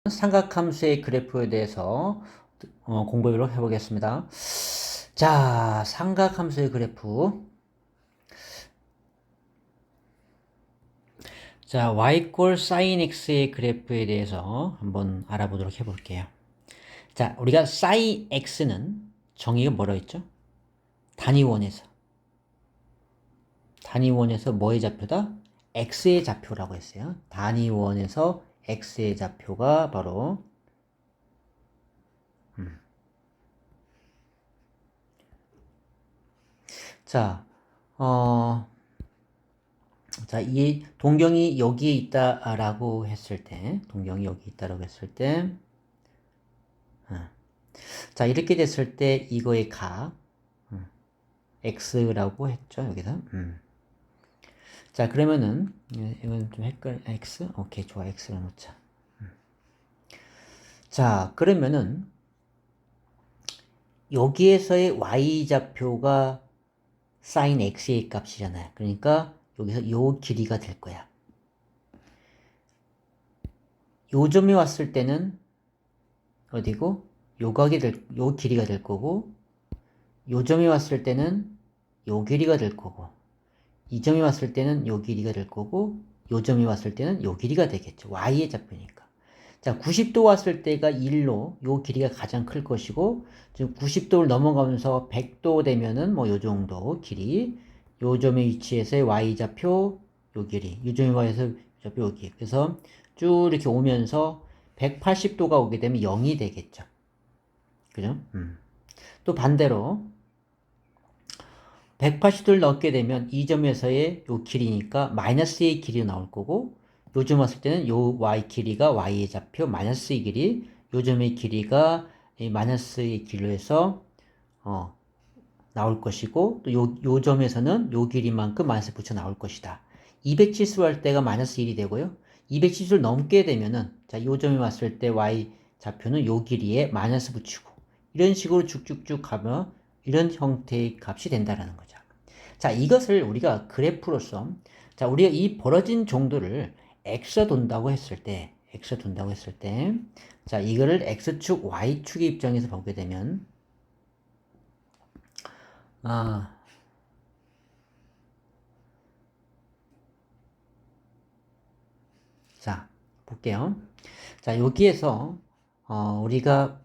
삼각함수의 그래프에 대해서 공부를 해보겠습니다. 자, 삼각함수의 그래프. 자, y 꼴 sin x의 그래프에 대해서 한번 알아보도록 해볼게요. 자, 우리가 sin x는 정의가 뭐라고 했죠? 단위원에서 뭐의 좌표다? x의 좌표라고 했어요. 단위원에서 x의 좌표가 바로 자, 자, 이 동경이 여기에 있다라고 했을 때, 자, 이렇게 됐을 때 이거의 각, x라고 했죠, 여기서. 자, 그러면은, 이건 좀 x? 오케이, 좋아, x를 놓자. 자, 그러면은, 여기에서의 y좌표가 sin x의 값이잖아요. 그러니까, 여기서 요 길이가 될 거야. 요 점에 왔을 때는, 어디고? 요 길이가 될 거고, 요 점에 왔을 때는 요 길이가 될 거고, 이 점에 왔을 때는 요 길이가 될 거고, 요 점에 왔을 때는 요 길이가 되겠죠. y의 좌표니까. 자, 90도 왔을 때가 1로 요 길이가 가장 클 것이고, 지금 90도를 넘어가면서 100도 되면은 뭐 요 정도 길이, 요 점의 위치에서의 y좌표 요 길이, 요 점의 y에서 좌표 요 길이. 그래서 쭉 이렇게 오면서 180도가 오게 되면 0이 되겠죠. 그죠? 또 반대로 180도를 넣게 되면 이 점에서의 요 길이니까 마이너스의 길이 나올 거고, 요점 왔을 때는 요 y 길이가 y의 좌표 마이너스의 길이, 요 점의 길이가 이 마이너스의 길로 해서 나올 것이고, 또 요 점에서는 요 길이만큼 마이너스 붙여 나올 것이다. 270을 할 때가 마이너스 1이 되고요. 270을 넘게 되면은 자, 요 점에 왔을 때 y 좌표는 요 길이에 마이너스 붙이고, 이런 식으로 쭉쭉쭉 가면 이런 형태의 값이 된다라는 거죠. 자, 이것을 우리가 그래프로서, 자, 우리가 이 벌어진 정도를 x 돈다고 했을 때, 자, 이거를 x축, y축의 입장에서 보게 되면, 아, 자, 볼게요. 자, 여기에서, 우리가,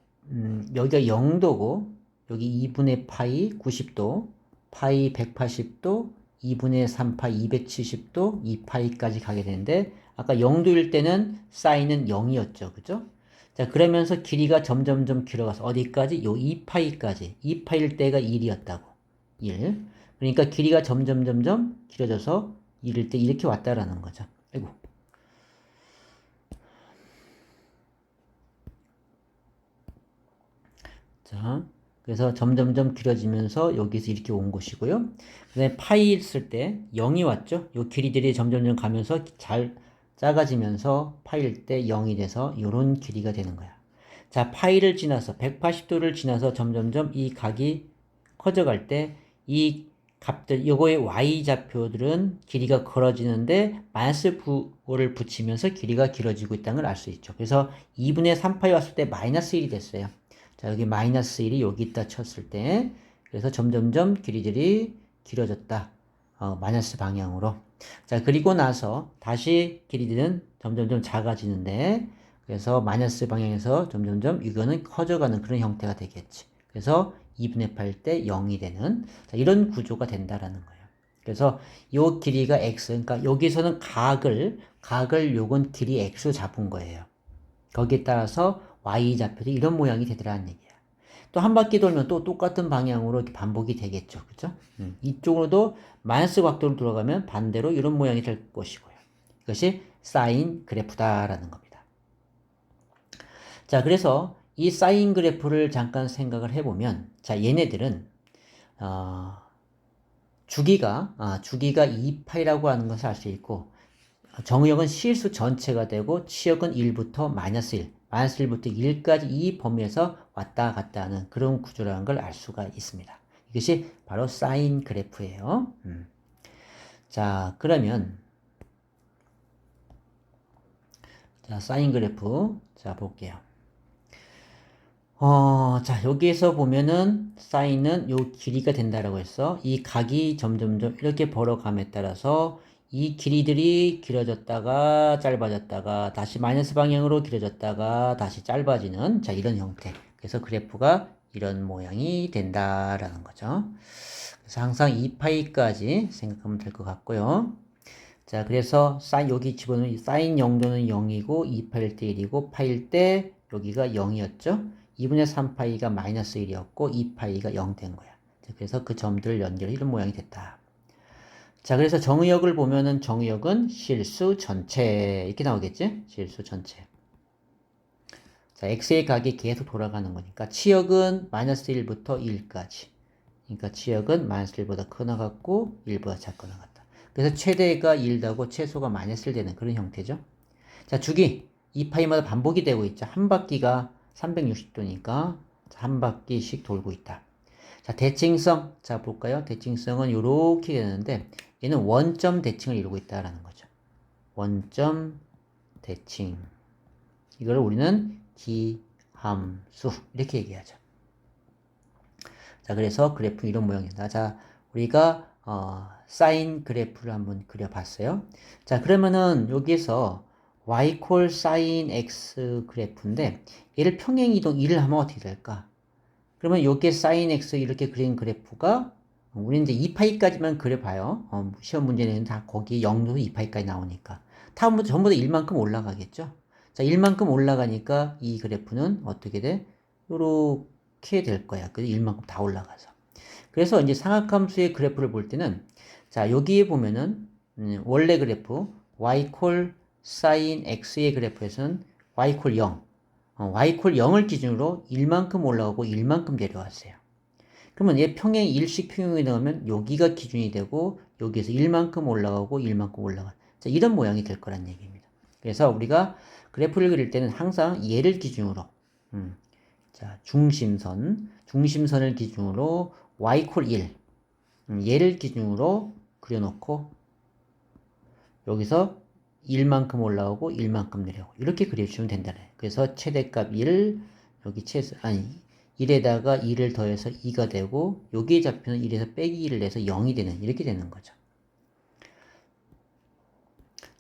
여기가 0도고, 여기 2분의 파이 90도, 파이 180도, 2분의 3파이 270도, 2파이까지 가게 되는데, 아까 0도일 때는 사인은 0이었죠. 그죠? 자, 그러면서 길이가 점점점 길어가서 어디까지? 요 2파이까지. 2파일 때가 1이었다고. 1. 그러니까 길이가 점점점점 길어져서 1일 때 이렇게 왔다라는 거죠. 아이고. 자, 그래서 점점점 길어지면서 여기서 이렇게 온 것이고요. 그 다음에 파이 있을 때 0이 왔죠? 요 길이들이 점점점 가면서 잘 작아지면서 파일 때 0이 돼서 요런 길이가 되는 거야. 자, 파이를 지나서 180도를 지나서 점점점 이 각이 커져갈 때 이 값들, 요거의 y좌표들은 길이가 길어지는데 마이너스 부호를 붙이면서 길이가 길어지고 있다는 걸 알 수 있죠. 그래서 2분의 3파이 왔을 때 마이너스 1이 됐어요. 자, 여기 마이너스 1이 여기 있다 쳤을 때, 그래서 점점점 길이들이 길어졌다. 마이너스 방향으로. 자, 그리고 나서 다시 길이들은 점점점 작아지는데, 그래서 마이너스 방향에서 점점점 이거는 커져가는 그런 형태가 되겠지. 그래서 2분의 8 때 0이 되는, 자, 이런 구조가 된다라는 거예요. 그래서 요 길이가 x, 그러니까 여기서는 각을 요건 길이 x로 잡은 거예요. 거기에 따라서 y좌표도 이런 모양이 되더라는 얘기야. 또 한 바퀴 돌면 또 똑같은 방향으로 이렇게 반복이 되겠죠. 그죠? 이쪽으로도 마이너스 각도로 돌아가면 반대로 이런 모양이 될 것이고요. 이것이 사인 그래프다라는 겁니다. 자, 그래서 이 사인 그래프를 잠깐 생각을 해보면, 자, 얘네들은, 주기가 2파이라고 하는 것을 알 수 있고, 정의역은 실수 전체가 되고 치역은 1부터 마이너스 1, 마이너스 1부터 1까지 이 범위에서 왔다 갔다 하는 그런 구조라는 걸 알 수가 있습니다. 이것이 바로 사인 그래프예요. 자, 그러면 자, 사인 그래프. 자, 볼게요. 자, 여기에서 보면은 사인은 요 길이가 된다라고 했어. 이 각이 점점점 이렇게 벌어감에 따라서 이 길이들이 길어졌다가 짧아졌다가 다시 마이너스 방향으로 길어졌다가 다시 짧아지는 자, 이런 형태. 그래서 그래프가 이런 모양이 된다라는 거죠. 그래서 항상 2파이까지 생각하면 될 것 같고요. 자, 그래서 사인 여기 집어넣으면 사인 0도는 0이고 2파일 때 1이고 파일 때 여기가 0이었죠. 2분의 3파이가 마이너스 1이었고 2파이가 0 된 거야. 자, 그래서 그 점들을 연결해 이런 모양이 됐다. 자, 그래서 정의역을 보면은 정의역은 실수 전체 이렇게 나오겠지? 실수 전체. 자, x의 각이 계속 돌아가는 거니까 치역은 마이너스 1부터 1까지. 그러니까 치역은 마이너스 1보다 크거나 같고 1보다 작거나 같다. 그래서 최대가 1다고 최소가 마이너스 1 되는 그런 형태죠. 자, 주기 2파이마다 반복이 되고 있죠. 한 바퀴가 360도니까 한 바퀴씩 돌고 있다. 자, 대칭성. 자, 볼까요? 대칭성은 이렇게 되는데 얘는 원점 대칭을 이루고 있다라는 거죠. 원점 대칭. 이걸 우리는 기함수 이렇게 얘기하죠. 자, 그래서 그래프 이런 모양이다. 자, 우리가 사인 그래프를 한번 그려봤어요. 자, 그러면은 여기에서 y 콜 사인 x 그래프인데 얘를 평행이동 1을 하면 어떻게 될까? 그러면 여기에 사인 x 이렇게 그린 그래프가 우리는 이제 2파이까지만 그려봐요. 시험 문제는 다 거기 0도 2파이까지 나오니까. 전부 다 1만큼 올라가겠죠? 자, 1만큼 올라가니까 이 그래프는 어떻게 돼? 요렇게 될 거야. 그 1만큼 다 올라가서. 그래서 이제 상악함수의 그래프를 볼 때는 자, 여기에 보면은 원래 그래프 y 콜 사인 x의 그래프에서는 y 콜 0. y 콜 0을 기준으로 1만큼 올라가고 1만큼 내려왔어요. 그러면 얘 평행 일식 평행에 넣으면 여기가 기준이 되고 여기에서 1만큼 올라가고 1만큼 올라가. 자, 이런 모양이 될 거란 얘기입니다. 그래서 우리가 그래프를 그릴 때는 항상 얘를 기준으로 자, 중심선을 기준으로 y 콜 1 얘를 기준으로 그려놓고 여기서 1만큼 올라오고 1만큼 내려오고 이렇게 그려주시면 된다네. 그래서 최대값 1 여기 1에다가 2를 더해서 2가 되고 여기에 잡히는 1에서 빼기 1을 내서 0이 되는 이렇게 되는 거죠.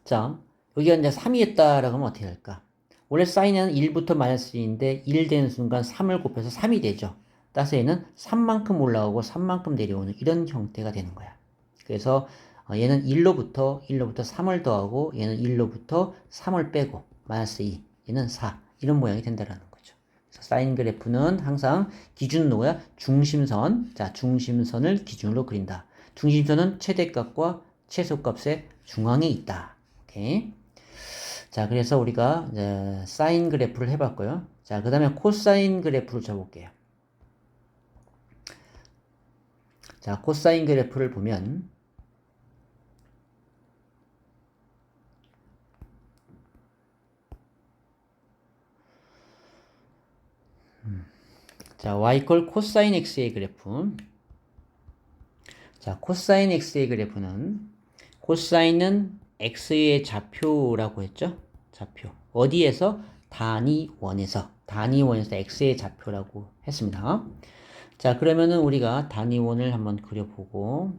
자, 여기가 이제 3이 했다라고 하면 어떻게 될까? 원래 사인은 1부터 마이너스 1인데 1 되는 순간 3을 곱해서 3이 되죠. 따라서 얘는 3만큼 올라오고 3만큼 내려오는 이런 형태가 되는 거야. 그래서 얘는 1로부터 3을 더하고 얘는 1로부터 3을 빼고 마이너스 2 얘는 4 이런 모양이 된다라는 거죠. 그래서 사인 그래프는 항상 기준은 누구야? 중심선. 자, 중심선을 기준으로 그린다. 중심선은 최대값과 최소값의 중앙에 있다. 오케이. 자, 그래서 우리가 이제 사인 그래프를 해봤고요. 자, 그 다음에 코사인 그래프를 쳐볼게요. 자, 코사인 그래프를 보면 자, y꼴 코사인 x의 그래프. 자, 코사인 x의 그래프는 코사인은 x의 좌표라고 했죠? 좌표. 어디에서? 단위원에서 x의 좌표라고 했습니다. 자, 그러면은 우리가 단위원을 한번 그려보고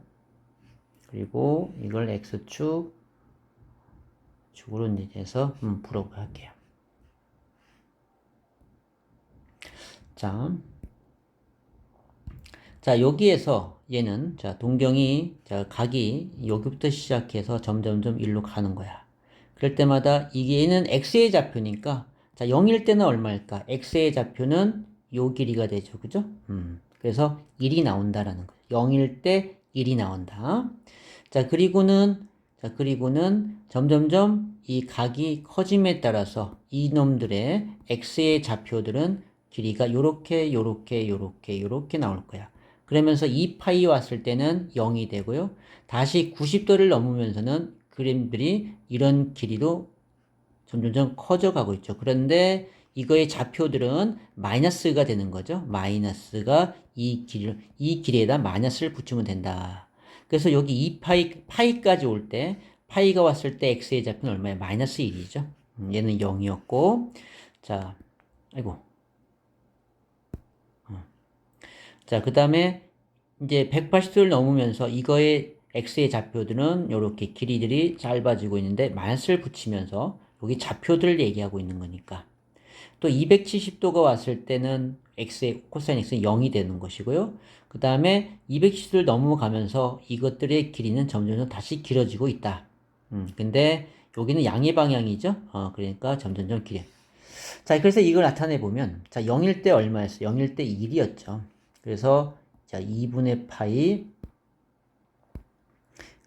그리고 이걸 x축 축으로 내서 풀어보도록 할게요. 자, 여기에서 얘는 자, 동경이 자, 각이 여기부터 시작해서 점점점 일로 가는 거야. 그럴 때마다 이게 얘는 x의 좌표니까 자, 0일 때는 얼마일까? x의 좌표는 요 길이가 되죠. 그죠? 그래서 1이 나온다라는 거죠. 0일 때 1이 나온다. 자, 그리고는 점점점 이 각이 커짐에 따라서 이놈들의 x의 좌표들은 길이가 요렇게 나올 거야. 그러면서 2파이 왔을 때는 0이 되고요. 다시 90도를 넘으면서는 그림들이 이런 길이로 점점점 커져가고 있죠. 그런데 이거의 좌표들은 마이너스가 되는 거죠. 마이너스가 이 길이에다 마이너스를 붙이면 된다. 그래서 여기 2파이까지 올 때, 파이가 왔을 때 x의 좌표는 얼마예요? 마이너스 1이죠. 얘는 0이었고, 자, 아이고. 자, 그 다음에 이제 180도를 넘으면서 이거의 x의 좌표들은 이렇게 길이들이 짧아지고 있는데 마이너스를 붙이면서 여기 좌표들을 얘기하고 있는 거니까. 또 270도가 왔을 때는 x의 코사인 x는 0이 되는 것이고요. 그 다음에 270도를 넘어가면서 이것들의 길이는 점점 다시 길어지고 있다. 근데 여기는 양의 방향이죠. 그러니까 점점 길어. 자, 그래서 이걸 나타내 보면, 자, 0일 때 얼마였어요? 0일 때 1이었죠. 그래서 자, 2분의 파이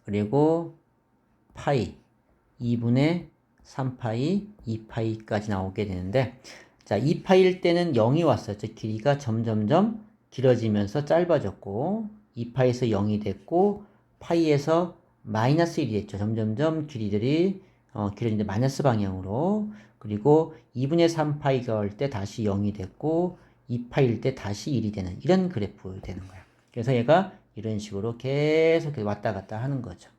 그리고 파이 2분의 3파이 2파이까지 나오게 되는데, 자, 2파이일 때는 0이 왔어요. 즉 길이가 점점점 길어지면서 짧아졌고 2파이에서 0이 됐고 파이에서 마이너스 1이 됐죠. 점점점 길이들이 길어지는데 마이너스 방향으로. 그리고 2분의 3파이가 올 때 다시 0이 됐고 2파일 때 다시 1이 되는 이런 그래프 되는 거예요. 그래서 얘가 이런 식으로 계속 왔다 갔다 하는 거죠.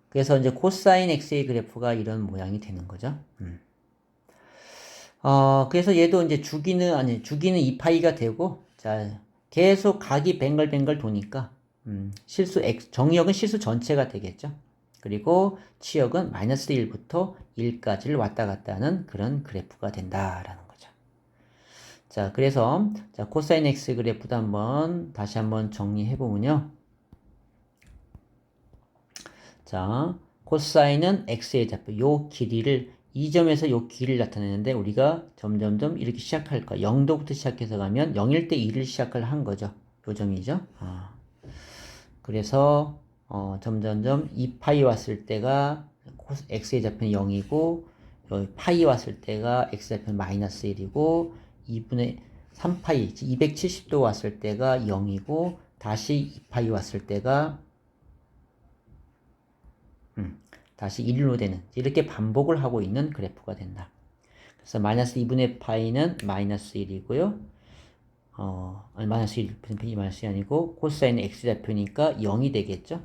그래서 이제 코사인 x의 그래프가 이런 모양이 되는 거죠. 그래서 얘도 이제 주기는 2파이가 되고, 자, 계속 각이 뱅글뱅글 도니까, 정의역은 실수 전체가 되겠죠. 그리고 치역은 마이너스 1부터 1까지를 왔다 갔다 하는 그런 그래프가 된다라는 거죠. 자, 그래서, 자, 코사인 x 그래프도 다시 한번 정리해보면요. 자, 코사인은 x의 좌표, 요 길이를, 이 점에서 요 길이를 나타내는데, 우리가 점점점 이렇게 시작할 거야. 0도부터 시작해서 가면 0일 때 2를 시작을 한 거죠. 요 점이죠. 그래서, 점점점 2파이 왔을 때가 x의 좌표는 0이고, 여기 파이 왔을 때가 x의 좌표는 마이너스 1이고, 2분의 3파이, 270도 왔을 때가 0이고, 다시 2파이 왔을 때가 다시 1로 되는 이렇게 반복을 하고 있는 그래프가 된다. 그래서 마이너스 2분의 파이는 마이너스 1이고요. 마이너스 1, 마이너스 1이 아니고 코사인 x 좌표니까 0이 되겠죠.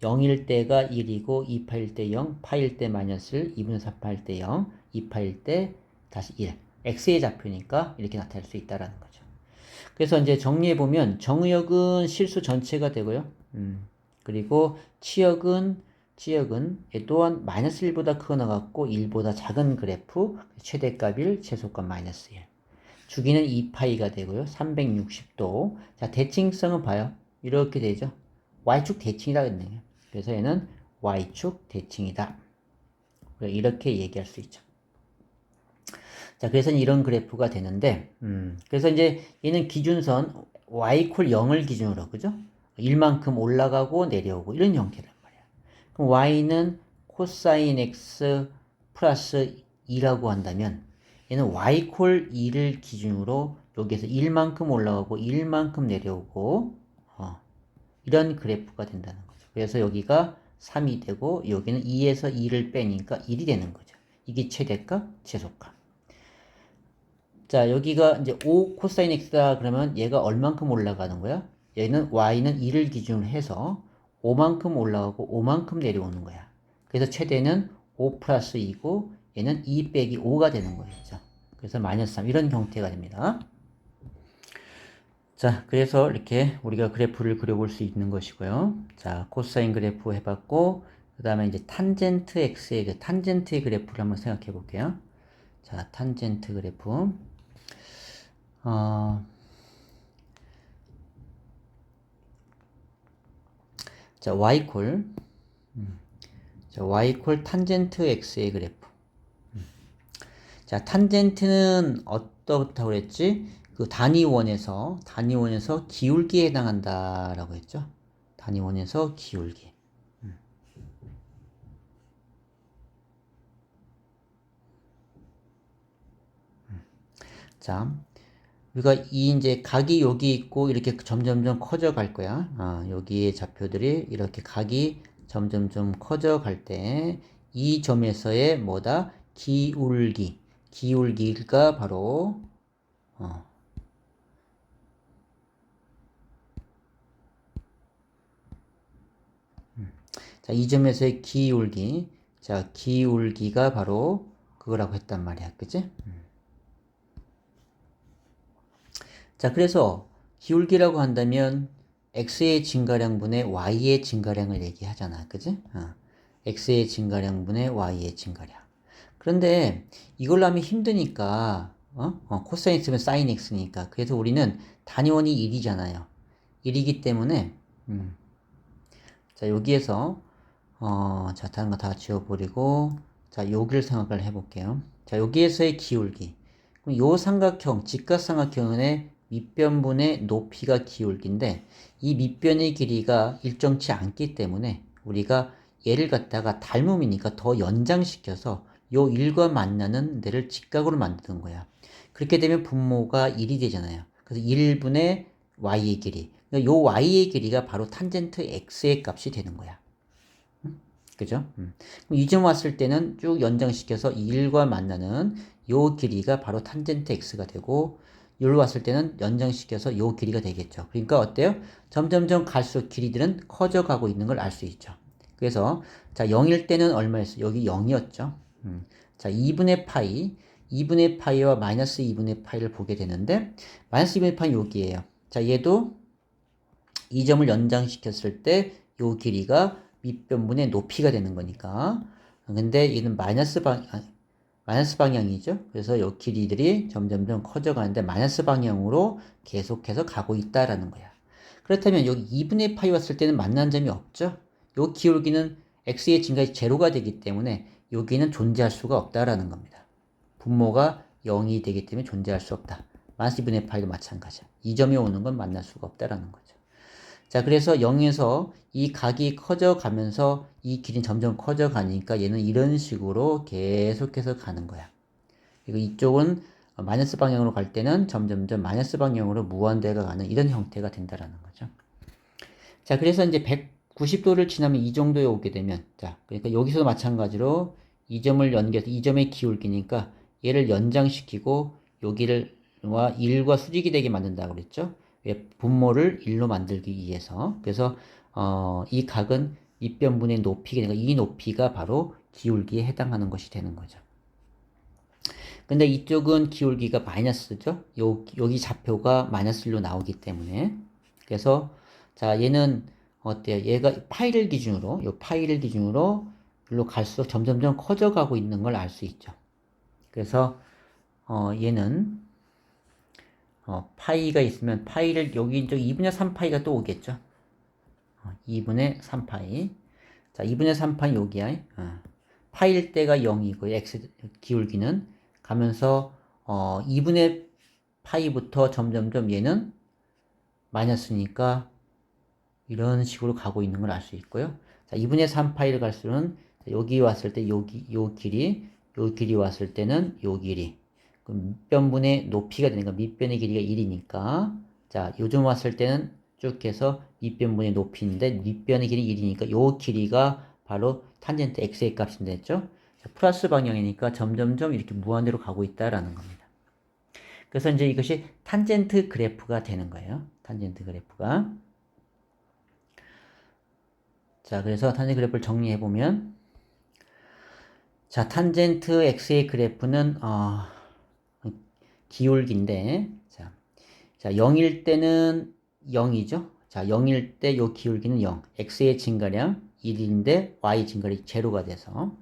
0일 때가 1이고 2파일 때 0, 파일 때 마이너스 1, 2분의 4파일 때 0, 2파일 때 다시 1. x의 좌표니까 이렇게 나타낼 수 있다라는 거죠. 그래서 이제 정리해보면 정의역은 실수 전체가 되고요. 그리고 치역은 또한 마이너스 1보다 크거 나갔고 1보다 작은 그래프 최대값 1, 최소값 마이너스 1. 주기는 2파이가 되고요. 360도. 자, 대칭성은 봐요. 이렇게 되죠. y축 대칭이라 그랬네요. 그래서 얘는 y축 대칭이다. 이렇게 얘기할 수 있죠. 자, 그래서 이런 그래프가 되는데, 그래서 이제 얘는 기준선 y 이퀄 0을 기준으로, 그죠? 1만큼 올라가고 내려오고 이런 형태란 말이야. 그럼 y는 코사인 x 플러스 2라고 한다면 얘는 y 이퀄 2를 기준으로 여기에서 1만큼 올라가고 1만큼 내려오고 이런 그래프가 된다는 거죠. 그래서 여기가 3이 되고 여기는 2에서 2를 빼니까 1이 되는 거죠. 이게 최대값, 최소값. 자, 여기가 이제 5 코사인 x다 그러면 얘가 얼만큼 올라가는 거야? 얘는 y는 2를 기준으로 해서 5만큼 올라가고 5만큼 내려오는 거야. 그래서 최대는 5 플러스 2고 얘는 2 빼기 5가 되는 거죠. 그래서 마이너스 3 이런 형태가 됩니다. 자, 그래서 이렇게 우리가 그래프를 그려볼 수 있는 것이고요. 자, 코사인 그래프 해봤고 그 다음에 이제 탄젠트 x의 탄젠트의 그래프를 한번 생각해 볼게요. 자, 탄젠트 그래프. 자, y 콜 탄젠트 x의 그래프. 자, 탄젠트는 어떻다고 그랬지? 그 단위원에서 기울기에 해당한다라고 했죠. 단위원에서 기울기. 자, 우리가 이제 각이 여기 있고 이렇게 점점점 커져 갈 거야. 여기에 좌표들이 이렇게 각이 점점점 커져 갈 때 이 점에서의 뭐다? 기울기가 바로 자, 이 점에서의 기울기. 자, 기울기가 바로 그거라고 했단 말이야. 그치? 자, 그래서 기울기라고 한다면 x의 증가량분의 y의 증가량을 얘기하잖아. 그치? x의 증가량분의 y의 증가량. 그런데 이걸로 하면 힘드니까 코사인 쓰면 사인 x니까. 그래서 우리는 단위원이 1이잖아요. 1이기 때문에 자, 여기에서 자, 다른 거 다 지워버리고 자, 여기를 생각을 해볼게요. 자, 여기에서의 기울기. 그럼 요 삼각형, 직각삼각형의 밑변분의 높이가 기울기인데 이 밑변의 길이가 일정치 않기 때문에 우리가 얘를 갖다가 닮음이니까 더 연장시켜서 요 1과 만나는 데를 직각으로 만드는 거야. 그렇게 되면 분모가 1이 되잖아요. 그래서 1분의 y의 길이. 그러니까 요 y의 길이가 바로 탄젠트 x의 값이 되는 거야. 그죠? 그럼 이 점 왔을 때는 쭉 연장시켜서 1과 만나는 요 길이가 바로 탄젠트 x가 되고 여기로 왔을 때는 연장시켜서 요 길이가 되겠죠. 그러니까 어때요? 점점점 갈수록 길이들은 커져가고 있는 걸 알 수 있죠. 그래서 자 0일 때는 얼마였어요? 여기 0이었죠. 자 2분의 파이 2분의 파이와 마이너스 2분의 파이를 보게 되는데 마이너스 2분의 파이 여기에요. 자 얘도 이 점을 연장시켰을 때 요 길이가 밑변분의 높이가 되는 거니까. 근데 얘는 마이너스 방향이죠. 그래서 요 길이들이 점점점 커져가는데 마이너스 방향으로 계속해서 가고 있다라는 거야. 그렇다면 여기 2분의 파이 왔을 때는 만난 점이 없죠. 요 기울기는 x의 증가이 제로가 되기 때문에 여기는 존재할 수가 없다라는 겁니다. 분모가 0이 되기 때문에 존재할 수 없다. 마이너스 2분의 파이도 마찬가지야. 이 점이 오는 건 만날 수가 없다라는 거죠. 자, 그래서 0에서 이 각이 커져가면서 이 길이 점점 커져가니까 얘는 이런 식으로 계속해서 가는 거야. 그리고 이쪽은 마이너스 방향으로 갈 때는 점점점 마이너스 방향으로 무한대가 가는 이런 형태가 된다라는 거죠. 자, 그래서 이제 190도를 지나면 이 정도에 오게 되면, 자, 그러니까 여기서도 마찬가지로 이 점을 연결해서 이 점의 기울기니까 얘를 연장시키고 여기를 1과 수직이 되게 만든다고 그랬죠. 분모를 1로 만들기 위해서. 그래서 이 각은 밑변분의 높이가 되니까 이 높이가 바로 기울기에 해당하는 것이 되는 거죠. 근데 이쪽은 기울기가 마이너스죠. 여기 좌표가 마이너스 1로 나오기 때문에. 그래서 자 얘는 어때요? 얘가 파이를 기준으로 요 파이를 기준으로 일로 갈수록 점점점 커져가고 있는 걸 알 수 있죠. 그래서 얘는 파이가 있으면 파이를 여기 이제 2분의 3파이가 또 오겠죠. 2분의 3파이. 자, 2분의 3파이 여기야. 파일 때가 0이고 x 기울기는 가면서 2분의 파이부터 점점점 얘는 마이너스니까 이런 식으로 가고 있는 걸 알 수 있고요. 자, 2분의 3파이를 갈수록 여기 왔을 때 여기 요 길이 왔을 때는 요 길이 밑변분의 높이가 되니까 밑변의 길이가 1이니까 자 요즘 왔을 때는 쭉 해서 밑변분의 높이인데 밑변의 길이 1이니까 요 길이가 바로 탄젠트 x의 값이 됐죠. 자, 플러스 방향이니까 점점점 이렇게 무한대로 가고 있다라는 겁니다. 그래서 이제 이것이 탄젠트 그래프가 되는 거예요. 탄젠트 그래프가. 자, 그래서 탄젠트 그래프를 정리해 보면 자, 탄젠트 x의 그래프는 기울기인데 자 0일 때는 0이죠. 자 0일 때 요 기울기는 0 x의 증가량 1인데 y 증가량이 제로가 돼서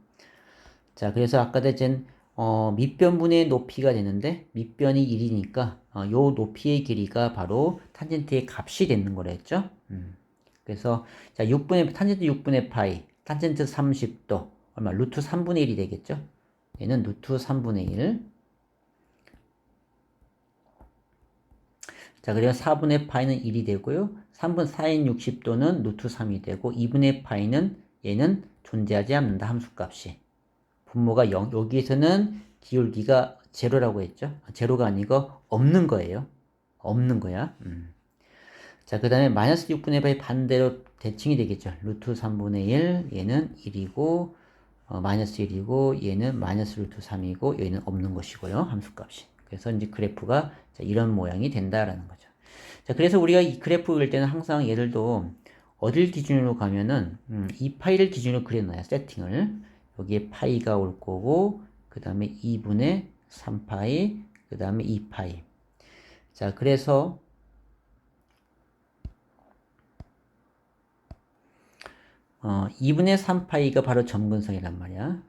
자 그래서 아까도 젠 밑변분의 높이가 되는데 밑변이 1이니까 요 높이의 길이가 바로 탄젠트의 값이 되는 거랬죠. 그래서 자 6분의 탄젠트 6분의 파이 탄젠트 30도 얼마 루트 3분의 1이 되겠죠. 얘는 루트 3분의 1 자, 그리고 4분의 파이는 1이 되고요. 3분 4인 60도는 루트 3이 되고 2분의 파이는 얘는 존재하지 않는다. 함수값이. 분모가 0. 여기에서는 기울기가 제로라고 했죠. 제로가 아니고 없는 거예요. 없는 거야. 자, 그 다음에 마이너스 6분의 파이 반대로 대칭이 되겠죠. 루트 3분의 1 얘는 1이고 마이너스 1이고 얘는 마이너스 루트 3이고 얘는 없는 것이고요. 함수값이. 그래서 이제 그래프가 이런 모양이 된다라는 거죠. 자, 그래서 우리가 이 그래프 그릴 때는 항상 얘들도 어딜 기준으로 가면은 이 파이를 기준으로 그려놔요. 세팅을. 여기에 파이가 올 거고 그 다음에 2분의 3파이 그 다음에 2파이. 자, 그래서 2분의 3파이가 바로 점근선이란 말이야.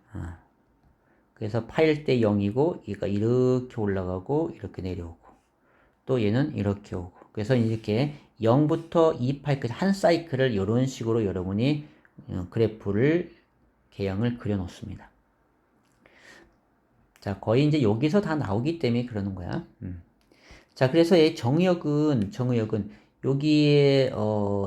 그래서 파일 때 0이고 얘가 이렇게 올라가고 이렇게 내려오고 또 얘는 이렇게 오고 그래서 이렇게 0부터 2파이까지 한 사이클을 이런 식으로 여러분이 그래프를 개형을 그려 놓습니다. 자, 거의 이제 여기서 다 나오기 때문에 그러는 거야. 자, 그래서 이 정의역은 여기에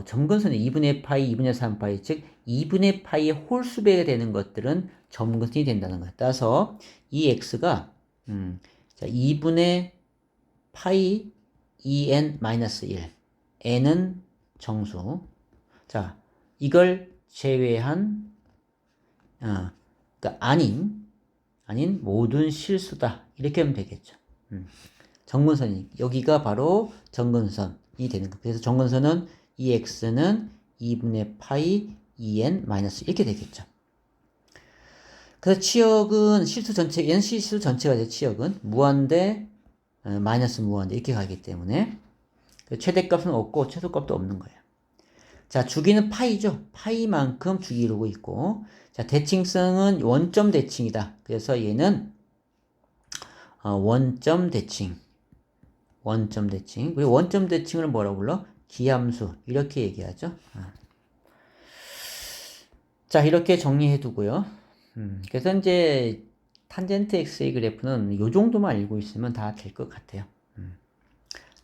점근선이 2분의 파이, 2분의 3파이, 즉 2분의 파이의 홀수배가 되는 것들은 점근선이 된다는 거야. 따라서 이 x가 자, 2분의 파이 2n-1 n은 정수. 자, 이걸 제외한 그러니까 아닌 모든 실수다. 이렇게 하면 되겠죠. 정근선이 여기가 바로 정근선이 되는 거. 그래서 정근선은 이 x는 2분의 파이 2n-1 이렇게 되겠죠. 그래서 치역은 실수 전체, 얘는 실수 전체가 돼. 치역은 무한대 마이너스 무한대 이렇게 가기 때문에 최대값은 없고 최소값도 없는 거예요. 자, 주기는 파이죠. 파이만큼 주기 이루고 있고, 자, 대칭성은 원점 대칭이다. 그래서 얘는 원점 대칭. 그리고 원점 대칭을 뭐라고 불러? 기함수. 이렇게 얘기하죠. 자, 이렇게 정리해 두고요. 그래서 이제 탄젠트 x의 그래프는 이 정도만 알고 있으면 다 될 것 같아요.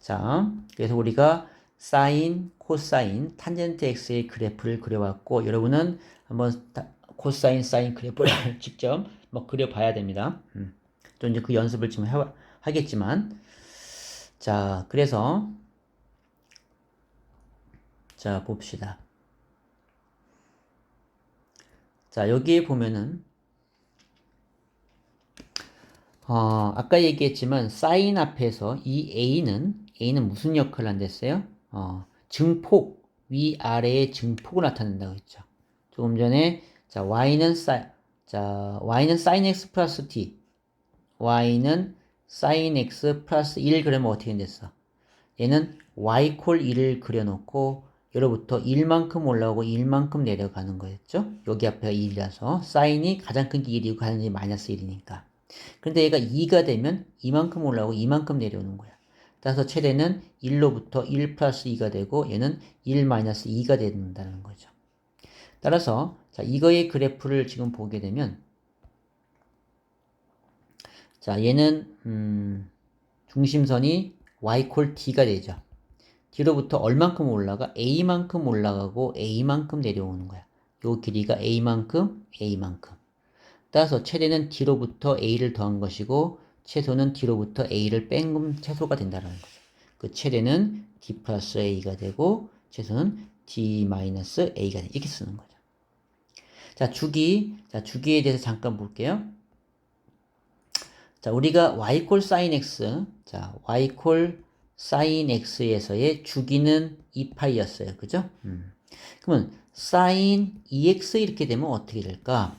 자, 그래서 우리가 사인, 코사인, 탄젠트 x의 그래프를 그려왔고, 여러분은 한번 코사인, 사인 그래프를 직접 뭐 그려봐야 됩니다. 또 이제 그 연습을 지금 하겠지만, 자, 그래서 자, 봅시다. 자, 여기에 보면은 아까 얘기했지만 사인 앞에서 이 A는 무슨 역할을 한댔어요? 증폭, 위아래의 증폭을 나타낸다고 했죠. 조금 전에 자, Y는 sin x 플러스 t, Y는 sin x 플러스 1 그러면 어떻게 됐어? 얘는 Y 콜 1을 그려놓고 여기로부터 1만큼 올라오고 1만큼 내려가는 거였죠. 여기 앞에가 1이라서 사인이 가장 큰 게 1이고 가장 큰 게 마이너스 1이니까. 그런데 얘가 2가 되면 이만큼 올라오고 이만큼 내려오는 거야. 따라서 최대는 1로부터 1 플러스 2가 되고 얘는 1 마이너스 2가 된다는 거죠. 따라서 자, 이거의 그래프를 지금 보게 되면 자, 얘는 중심선이 y 콜 t가 되죠. 뒤로부터 얼만큼 올라가? a만큼 올라가고 a만큼 내려오는 거야. 요 길이가 a만큼 따라서 최대는 D로부터 A를 더한 것이고 최소는 D로부터 A를 뺀 최소가 된다는 거죠. 그 최대는 D 플러스 A가 되고 최소는 D 마이너스 A가 돼. 이렇게 쓰는 거죠. 자, 주기에 대해서 잠깐 볼게요. 자, 우리가 Y 콜 사인 X, 자, Y 콜 사인 X에서의 주기는 2파이였어요. 그죠? 그러면 사인 2X 이렇게 되면 어떻게 될까?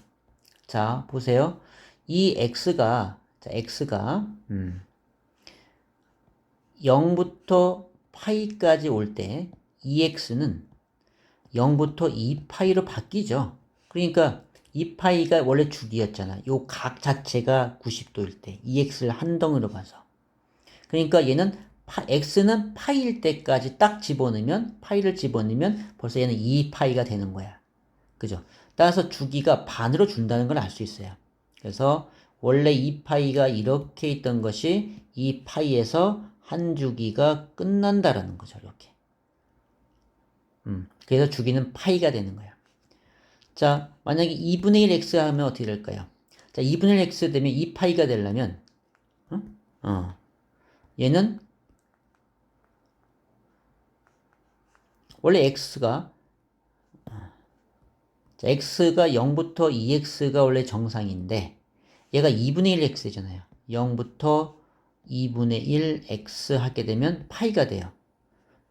자, 보세요. 이 x가 0부터 파이까지 올 때 이 x는 0부터 2파이로 바뀌죠. 그러니까 2파이가 원래 주기였잖아. 요 각 자체가 90도일 때 이 x를 한 덩이로 봐서. 그러니까 얘는 x는 파이일 때까지 딱 집어넣으면 파이를 집어넣으면 벌써 얘는 2파이가 되는 거야. 그죠? 따라서 주기가 반으로 준다는 걸 알 수 있어요. 그래서 원래 2파이가 이렇게 있던 것이 2파이에서 한 주기가 끝난다라는 거죠. 이렇게. 그래서 주기는 파이가 되는 거야. 자, 만약에 2분의 1 x 하면 어떻게 될까요? 자, 2분의 1 x 되면 2파이가 되려면 얘는 원래 x가 0부터 2x가 원래 정상인데 얘가 2분의 1x잖아요. 0부터 2분의 1x 하게 되면 파이가 돼요.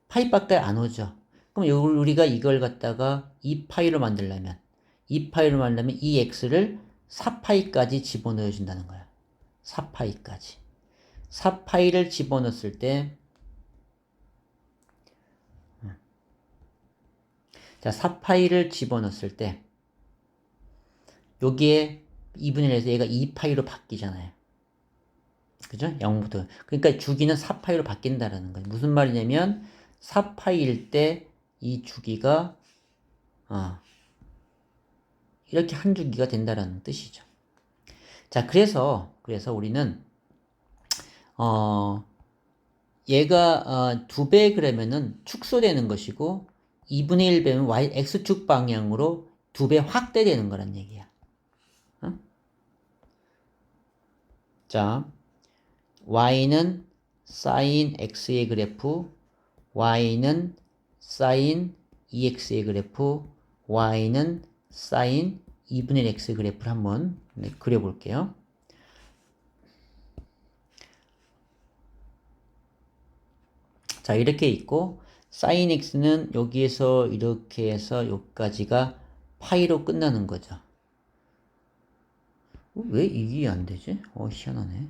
파이밖에 안 오죠. 그럼 우리가 이걸 갖다가 2파이로 만들려면 이 x를 4파이까지 집어넣어 준다는 거야. 4파이까지. 4파이를 집어넣었을 때 자, 4파이를 집어넣었을 때 여기에 2분의 1에서 얘가 2파이로 바뀌잖아요. 그죠? 0부터. 그러니까 주기는 4파이로 바뀐다라는 거예요. 무슨 말이냐면 4파이일 때 이 주기가 이렇게 한 주기가 된다라는 뜻이죠. 자, 그래서 우리는 얘가 2배 그러면은 축소되는 것이고 2분의 1 배면 y x축 방향으로 2배 확대되는 거란 얘기야. 자, y는 sin x의 그래프, y는 sin 2x의 그래프, y는 sin 2분의 1 x 그래프를 한번 그려볼게요. 자, 이렇게 있고 sin x는 여기에서 이렇게 해서 여기까지가 파이로 끝나는 거죠. 왜 이게 안 되지? 희한하네.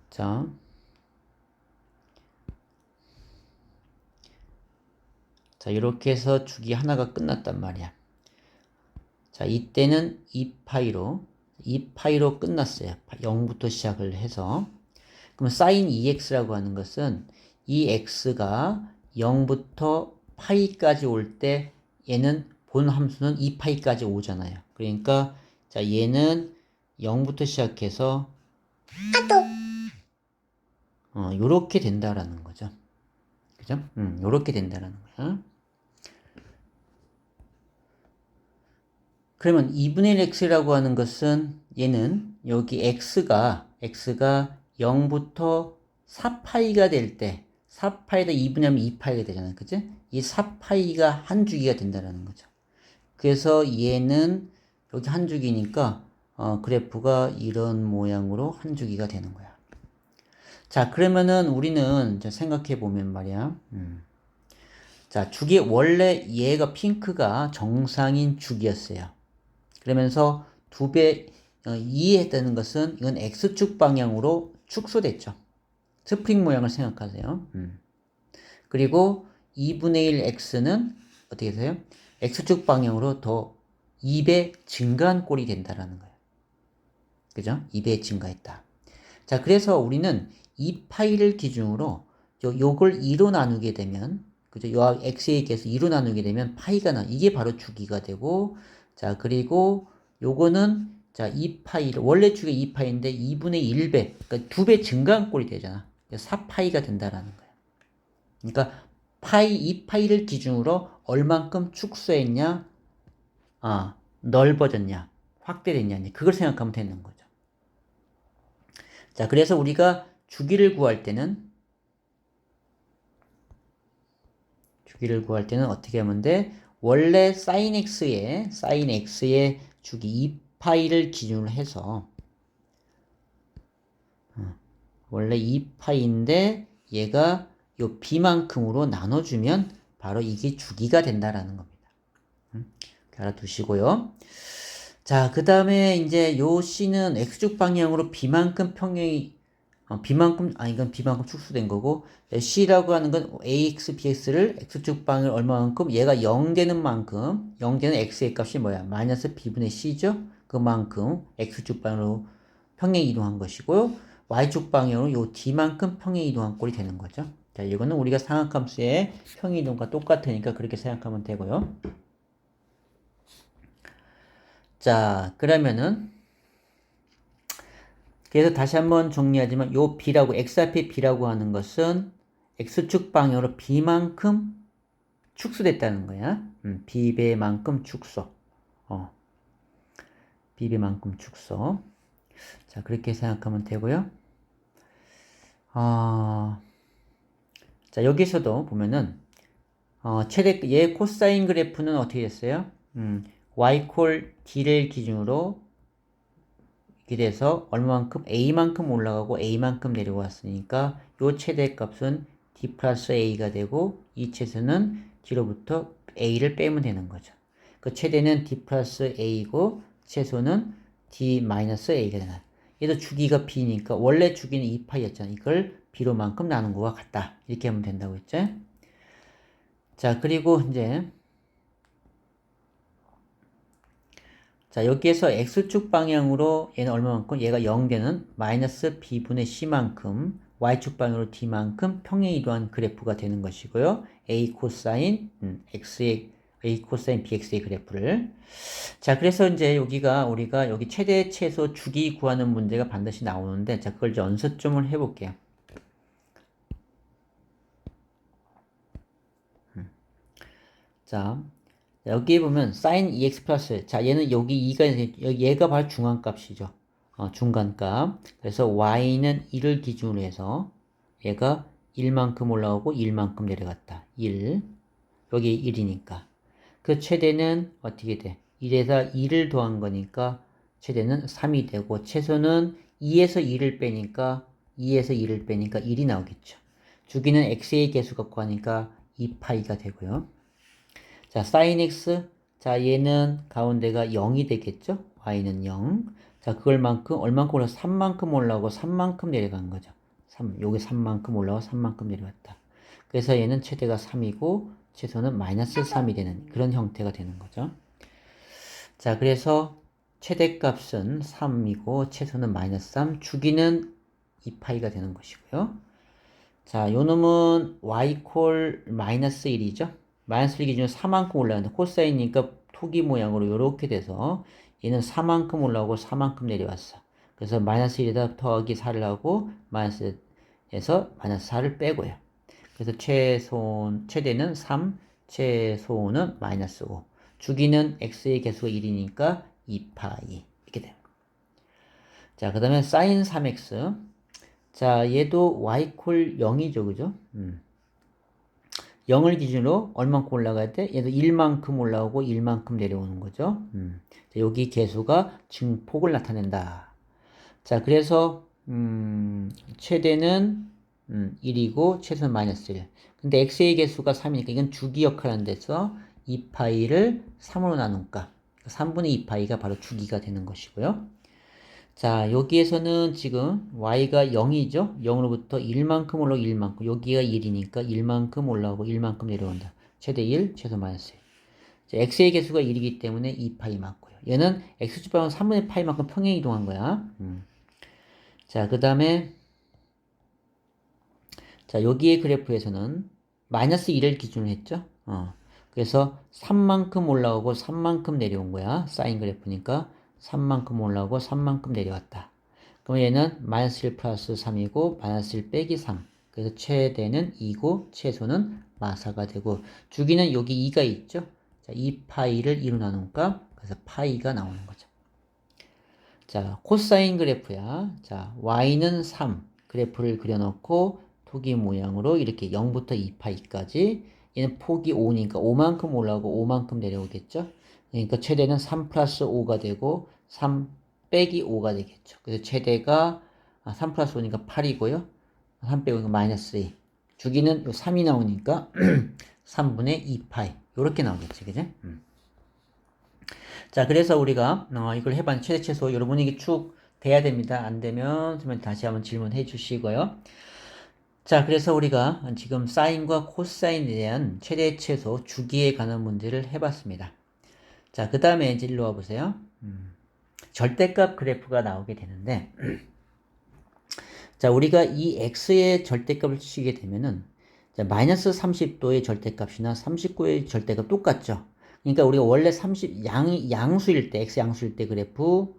자, 이렇게 해서 주기 하나가 끝났단 말이야. 자, 이때는 2파이로 끝났어요. 0부터 시작을 해서. 그럼 sin 2x라고 하는 것은 이 x가 0부터 파이까지 올 때 얘는 본 함수는 2파이까지 오잖아요. 그러니까 자, 얘는 0부터 시작해서 요렇게 된다라는 거죠. 그죠? 요렇게 된다라는 거야. 그러면 2분의 1 x라고 하는 것은 얘는 여기 x가 0부터 4파이가 될 때 4파이다 2분의 하면 2파이가 되잖아요. 그치? 이 4파이가 한 주기가 된다는 거죠. 그래서 얘는 여기 한 주기니까 그래프가 이런 모양으로 한 주기가 되는 거야. 자, 그러면은 우리는 생각해 보면 말이야. 자, 주기 원래 얘가 핑크가 정상인 주기였어요. 그러면서 2배 이해했다는 것은 이건 x축 방향으로 축소됐죠. 스프링 모양을 생각하세요. 그리고 2분의 1 x는 어떻게 돼요? x축 방향으로 더 2배 증가한 꼴이 된다라는 거예요. 그죠? 2배 증가했다. 자, 그래서 우리는 이 파이를 기준으로 요걸 2로 나누게 되면 그죠? 요 x에 대해서 2로 나누게 되면 파이가 이게 바로 주기가 되고 자, 그리고 요거는 자, 2파이를 원래 주기가 2파이인데 2분의 1배 그러니까 2배 증가한 꼴이 되잖아. 4파이가 된다라는 거예요. 그러니까 2파이를 기준으로 얼만큼 축소했냐? 넓어졌냐? 확대됐냐? 그걸 생각하면 되는 거죠. 자, 그래서 우리가 주기를 구할 때는 어떻게 하면 돼? 원래 sin x의 주기 2파이를 기준으로 해서 원래 2파이인데 얘가 요 b만큼으로 나눠주면 바로 이게 주기가 된다라는 겁니다. 알아두시고요. 자, 그 다음에 이제 요 c는 x축 방향으로 b만큼 평행이 이건 b만큼 축소된 거고 c라고 하는 건 ax, bx를 x축 방향 얼마만큼 얘가 0 되는 만큼 0 되는 x의 값이 뭐야? 마이너스 b분의 c죠? 그만큼 x축 방향으로 평행 이동한 것이고요. y축 방향으로 요 d만큼 평행 이동한 꼴이 되는 거죠. 자, 이거는 우리가 상악함수의 평행 이동과 똑같으니까 그렇게 생각하면 되고요. 자, 그러면은 그래서 다시 한번 정리하지만 요 b라고 x 앞에 b라고 하는 것은 x축 방향으로 b만큼 축소됐다는 거야. b배만큼 축소. b배만큼 축소. 자, 그렇게 생각하면 되고요. 자, 여기서도 보면은 최대 얘 코사인 그래프는 어떻게 됐어요? y콜 d를 기준으로 이렇게 돼서 얼마만큼 a만큼 올라가고 a만큼 내려왔으니까 요 최대값은 d 플러스 a가 되고 이 최소는 D로부터 A를 빼면 되는 거죠. 그 최대는 D 플러스 A고 최소는 D 마이너스 A가 되나. 얘도 주기가 B니까 원래 주기는 2파이였잖아. 이걸 B로만큼 나눈 거와 같다. 이렇게 하면 된다고 했죠. 자, 그리고 이제 자, 여기에서 X축 방향으로 얘는 얼마만큼? 얘가 0 되는 마이너스 B분의 C만큼 Y축 방향으로 D만큼 평행 이동한 그래프가 되는 것이고요. A 코사인 X의 A 코사인 BX의 그래프를. 자, 그래서 이제 여기가 우리가 여기 최대 최소 주기 구하는 문제가 반드시 나오는데, 자, 그걸 이제 연습점을 해볼게요. 자, 여기 보면 sin EX 플러스, 자, 얘는 여기 2가, 얘가 바로 중간값이죠. 중간값. 그래서 Y는 1을 기준으로 해서 얘가 1만큼 올라오고 1만큼 내려갔다. 1. 여기 1이니까. 그 최대는 어떻게 돼? 1에서 2를 더한 거니까 최대는 3이 되고 최소는 2에서 2를 빼니까 2에서 2를 빼니까 1이 나오겠죠. 주기는 x의 개수 갖고 하니까 2파이가 되고요. 자, sin x. 자, 얘는 가운데가 0이 되겠죠? y는 0. 자, 그걸만큼 얼만큼 올라서 3만큼 올라오고 3만큼 내려간 거죠. 3, 요게 3만큼 올라오고 3만큼 내려갔다. 그래서 얘는 최대가 3이고 최소는 마이너스 3이 되는 그런 형태가 되는 거죠. 자, 그래서 최대값은 3이고 최소는 마이너스 3, 주기는 2파이가 되는 것이고요. 자, 요 놈은 y콜 마이너스 1이죠. 마이너스 1 기준으로 4만큼 올라가는데 코사인이니까 토기 모양으로 이렇게 돼서 얘는 4만큼 올라오고 4만큼 내려왔어. 그래서 마이너스 1에다 더하기 4를 하고 마이너스에서 마이너스 4를 빼고요. 그래서 최대는 3, 최소는 마이너스 5. 주기는 x의 개수가 1이니까 2파이. 이렇게 돼요. 자, 그 다음에 sin 3x. 자, 얘도 y콜 0이죠. 그죠? 0을 기준으로 얼만큼 올라가야 돼? 얘도 1만큼 올라오고 1만큼 내려오는 거죠. 자, 여기 개수가 증폭을 나타낸다. 자, 그래서 최대는 1이고 최소는 마이너스 1. 근데 x의 개수가 3이니까 이건 주기 역할을 하는 데서 2파이를 3으로 나눈까. 3분의 2파이가 바로 주기가 되는 것이고요. 자, 여기에서는 지금 y가 0이죠? 0으로부터 1만큼 올라오고 1만큼. 여기가 1이니까 1만큼 올라오고 1만큼 내려온다. 최대 1, 최소 마이너스 1. 자, x의 개수가 1이기 때문에 2파이 맞고요. 얘는 x축방은 3분의 파이만큼 평행 이동한 거야. 자, 그 다음에 자, 여기의 그래프에서는 마이너스 1을 기준으로 했죠? 그래서 3만큼 올라오고 3만큼 내려온 거야. 사인 그래프니까 3만큼 올라오고 3만큼 내려왔다. 그럼 얘는 마이너스 1 플러스 3이고 마이너스 1 빼기 3. 그래서 최대는 2고 최소는 마사가 되고 주기는 여기 2가 있죠? 자, 2파이를 2로 나누니까 그래서 파이가 나오는 거죠. 자, 코사인 그래프야. 자, y는 3 그래프를 그려놓고 토기 모양으로 이렇게 0부터 2파이까지 얘는 폭이 5니까 5만큼 올라오고 5만큼 내려오겠죠. 그러니까 최대는 3 플러스 5가 되고 3 빼기 5가 되겠죠. 그래서 최대가 3 플러스 5니까 8이고요. 3 빼고 마이너스 2. 주기는 요 3이 나오니까 3분의 2파이 요렇게 나오겠지. 그죠? 자, 그래서 우리가 이걸 해봤는 최대 최소 여러분이 이게 쭉 돼야 됩니다. 안 되면 다시 한번 질문해 주시고요. 자, 그래서 우리가 지금 사인과 코사인에 대한 최대 최소 주기에 관한 문제를 해봤습니다. 자, 그 다음에 이제 일로 와보세요. 절대값 그래프가 나오게 되는데 자, 우리가 이 x의 절대값을 치게 되면은 자, 마이너스 30도의 절대값이나 39의 절대값 똑같죠. 그러니까 우리가 원래 30 양수일 때 x 양수일 때 그래프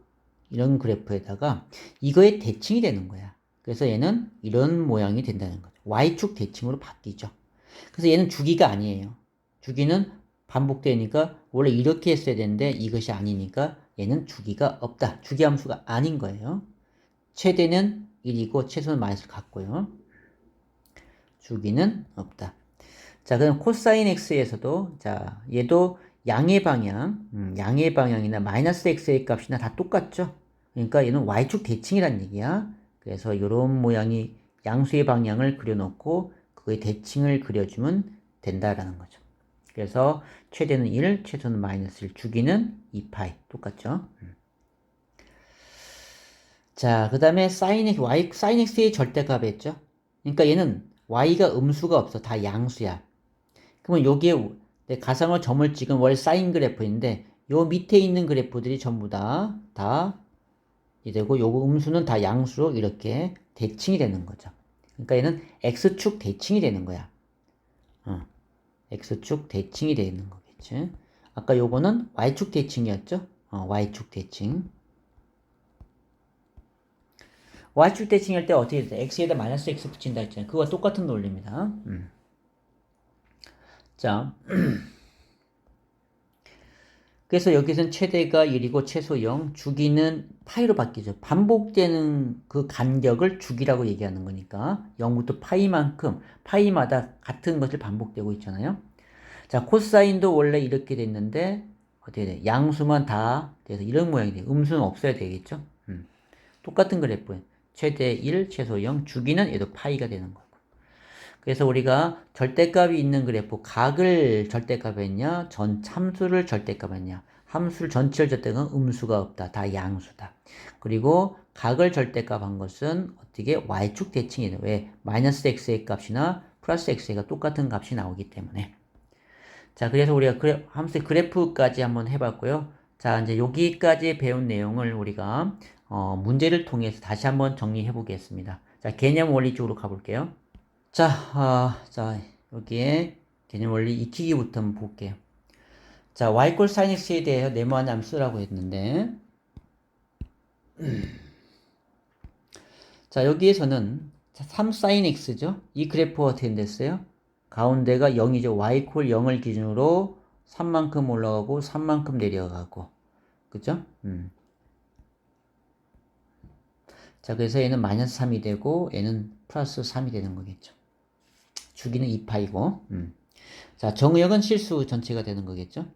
이런 그래프에다가 이거의 대칭이 되는 거야. 그래서 얘는 이런 모양이 된다는 거죠. y축 대칭으로 바뀌죠. 그래서 얘는 주기가 아니에요. 주기는 반복되니까 원래 이렇게 했어야 되는데 이것이 아니니까 얘는 주기가 없다. 주기함수가 아닌 거예요. 최대는 1이고 최소는 마이너스 같고요. 주기는 없다. 자, 그럼 코사인 x에서도 자, 얘도 양의 방향이나 마이너스 x의 값이나 다 똑같죠. 그러니까 얘는 y축 대칭이란 얘기야. 그래서 이런 모양이 양수의 방향을 그려놓고 그의 대칭을 그려주면 된다라는 거죠. 그래서 최대는 1, 최소는 마이너스 1, 주기는 2파이. 똑같죠? 자, 그 다음에 sin x, sin x의 절대값 했죠? 그러니까 얘는 y가 음수가 없어. 다 양수야. 그러면 여기에 내 가상으로 점을 찍은 월 사인 그래프인데 요 밑에 있는 그래프들이 전부 다 되고 요거 음수는 다 양수로 이렇게 대칭이 되는 거죠. 그러니까 얘는 x축 대칭이 되는 거야. x축 대칭이 되는 거겠지. 아까 요거는 y축 대칭이었죠. y축 대칭. y축 대칭할 때 어떻게 돼? x에다 마이너스 x 붙인다 했잖아요. 그거와 똑같은 논리입니다. 자, 그래서 여기서는 최대가 1이고 최소 0, 주기는 파이로 바뀌죠. 반복되는 그 간격을 주기라고 얘기하는 거니까 0부터 파이만큼 파이마다 같은 것을 반복되고 있잖아요. 자, 코사인도 원래 이렇게 됐는데 어떻게 돼? 양수만 다 돼서 이런 모양이 돼요. 음수는 없어야 되겠죠. 똑같은 그래프. 최대 1, 최소 0, 주기는 얘도 파이가 되는 거고. 그래서 우리가 절대값이 있는 그래프, 각을 절대값 했냐, 참수를 절대값 했냐, 함수를 전체를 절대값은 음수가 없다. 다 양수다. 그리고 각을 절대값 한 것은 어떻게 y축 대칭이 돼. 왜? 마이너스 x의 값이나 플러스 x가 똑같은 값이 나오기 때문에. 자, 그래서 우리가 함수의 그래프까지 한번 해봤고요. 자, 이제 여기까지 배운 내용을 우리가 문제를 통해서 다시 한번 정리해 보겠습니다. 자, 개념 원리 쪽으로 가볼게요. 자, 여기에 개념 원리 익히기부터 한번 볼게요. 자, y 꼴 sin x에 대해서 네모난 함 쓰라고 했는데, 자, 여기에서는 3 sin x죠? 이 그래프가 어떻게 됐어요? 가운데가 0이죠. y 콜 0을 기준으로 3만큼 올라가고 3만큼 내려가고. 그죠? 자, 그래서 얘는 마이너스 3이 되고 얘는 플러스 3이 되는 거겠죠. 주기는 2파이고. 자, 정의역은 실수 전체가 되는 거겠죠.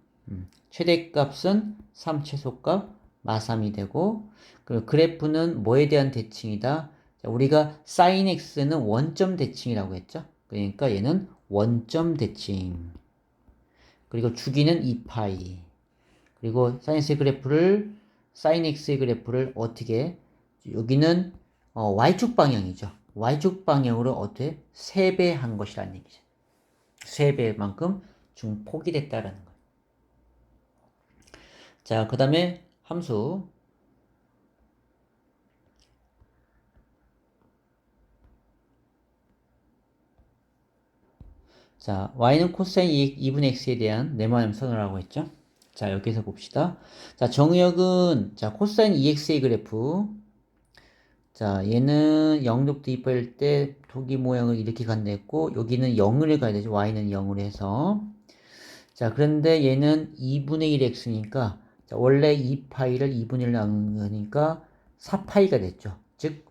최대값은 3 최소값 마3이 되고, 그리고 그래프는 뭐에 대한 대칭이다? 자, 우리가 sin x는 원점 대칭이라고 했죠. 그러니까 얘는 원점 대칭. 그리고 주기는 2파이. 그리고 sin x의 그래프를 어떻게, 여기는 y축 방향이죠. y축 방향으로 어떻게 3배 한 것이라는 얘기죠. 3배만큼 중폭이 됐다라는 거예요. 자, 그 다음에 함수. 자, y는 코사인 2분의 x에 대한 네모난 선호라고 했죠. 자, 여기서 봅시다. 자, 정의역은, 자, 코사인 2x의 그래프. 자, 얘는 0부터 2빠일 때 토기 모양을 이렇게 간다했고, 여기는 0을 가야 되죠. y는 0을 해서. 자, 그런데 얘는 2분의 1 x니까, 자, 원래 2파이를 2분의 1로 나누니까 4파이가 됐죠. 즉,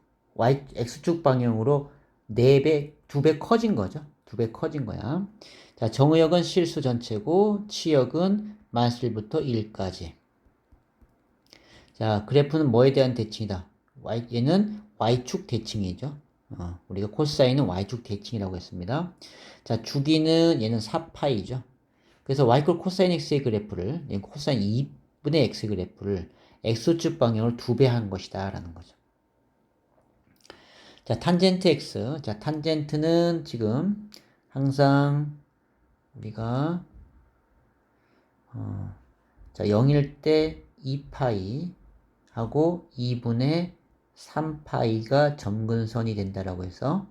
x축 방향으로 4배, 2배 커진 거죠. 2배 커진 거야. 자, 정의역은 실수 전체고, 치역은 마이너스 1부터 1까지. 자, 그래프는 뭐에 대한 대칭이다? 얘는 y축 대칭이죠. 우리가 코사인은 y축 대칭이라고 했습니다. 자, 주기는 얘는 4파이죠. 그래서 y꼴 코사인 x의 그래프를, 코사인 2분의 x 그래프를 x축 방향으로 2배 한 것이다 라는 거죠. 자, 탄젠트 x. 자, 탄젠트는 지금 항상 우리가 자, 0일 때 2파이 하고 2분의 3파이가 점근선이 된다라고 해서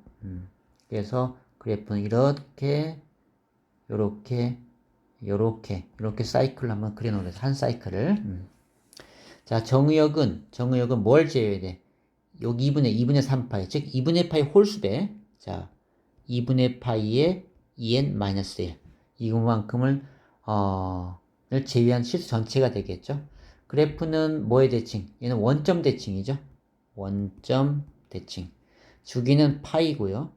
그래서 그래프는 이렇게 요렇게 사이클을 한번 그려놓으래요. 한 사이클을. 자, 정의역은 뭘 제외해야 돼? 여기 2분의 3파이, 즉 2분의 파이 홀수배. 자, 2분의 파이의 2n-1 이것만큼을 를 제외한 실수 전체가 되겠죠. 그래프는 뭐의 대칭? 얘는 원점 대칭이죠. 원점 대칭. 주기는 파이고요.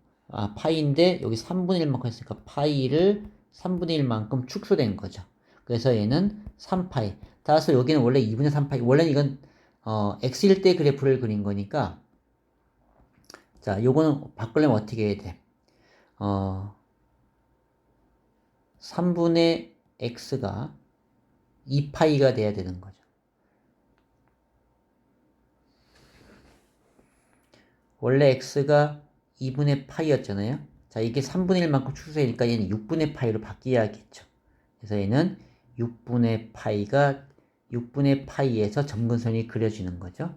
파이인데 여기 3분의 1만큼 했으니까 파이를 3분의 1만큼 축소된 거죠. 그래서 얘는 3파이. 따라서 여기는 원래 2분의 3파이. 원래는 이건 x일 때 그래프를 그린 거니까 자, 요거는 바꾸려면 어떻게 해야 돼? 3분의 x가 2파이가 돼야 되는 거죠. 원래 x가 2분의 파이였잖아요. 자, 이게 3분의 1만큼 축소되니까 얘는 6분의 파이로 바뀌어야겠죠. 그래서 얘는 6분의 파이에서 점근선이 그려지는 거죠.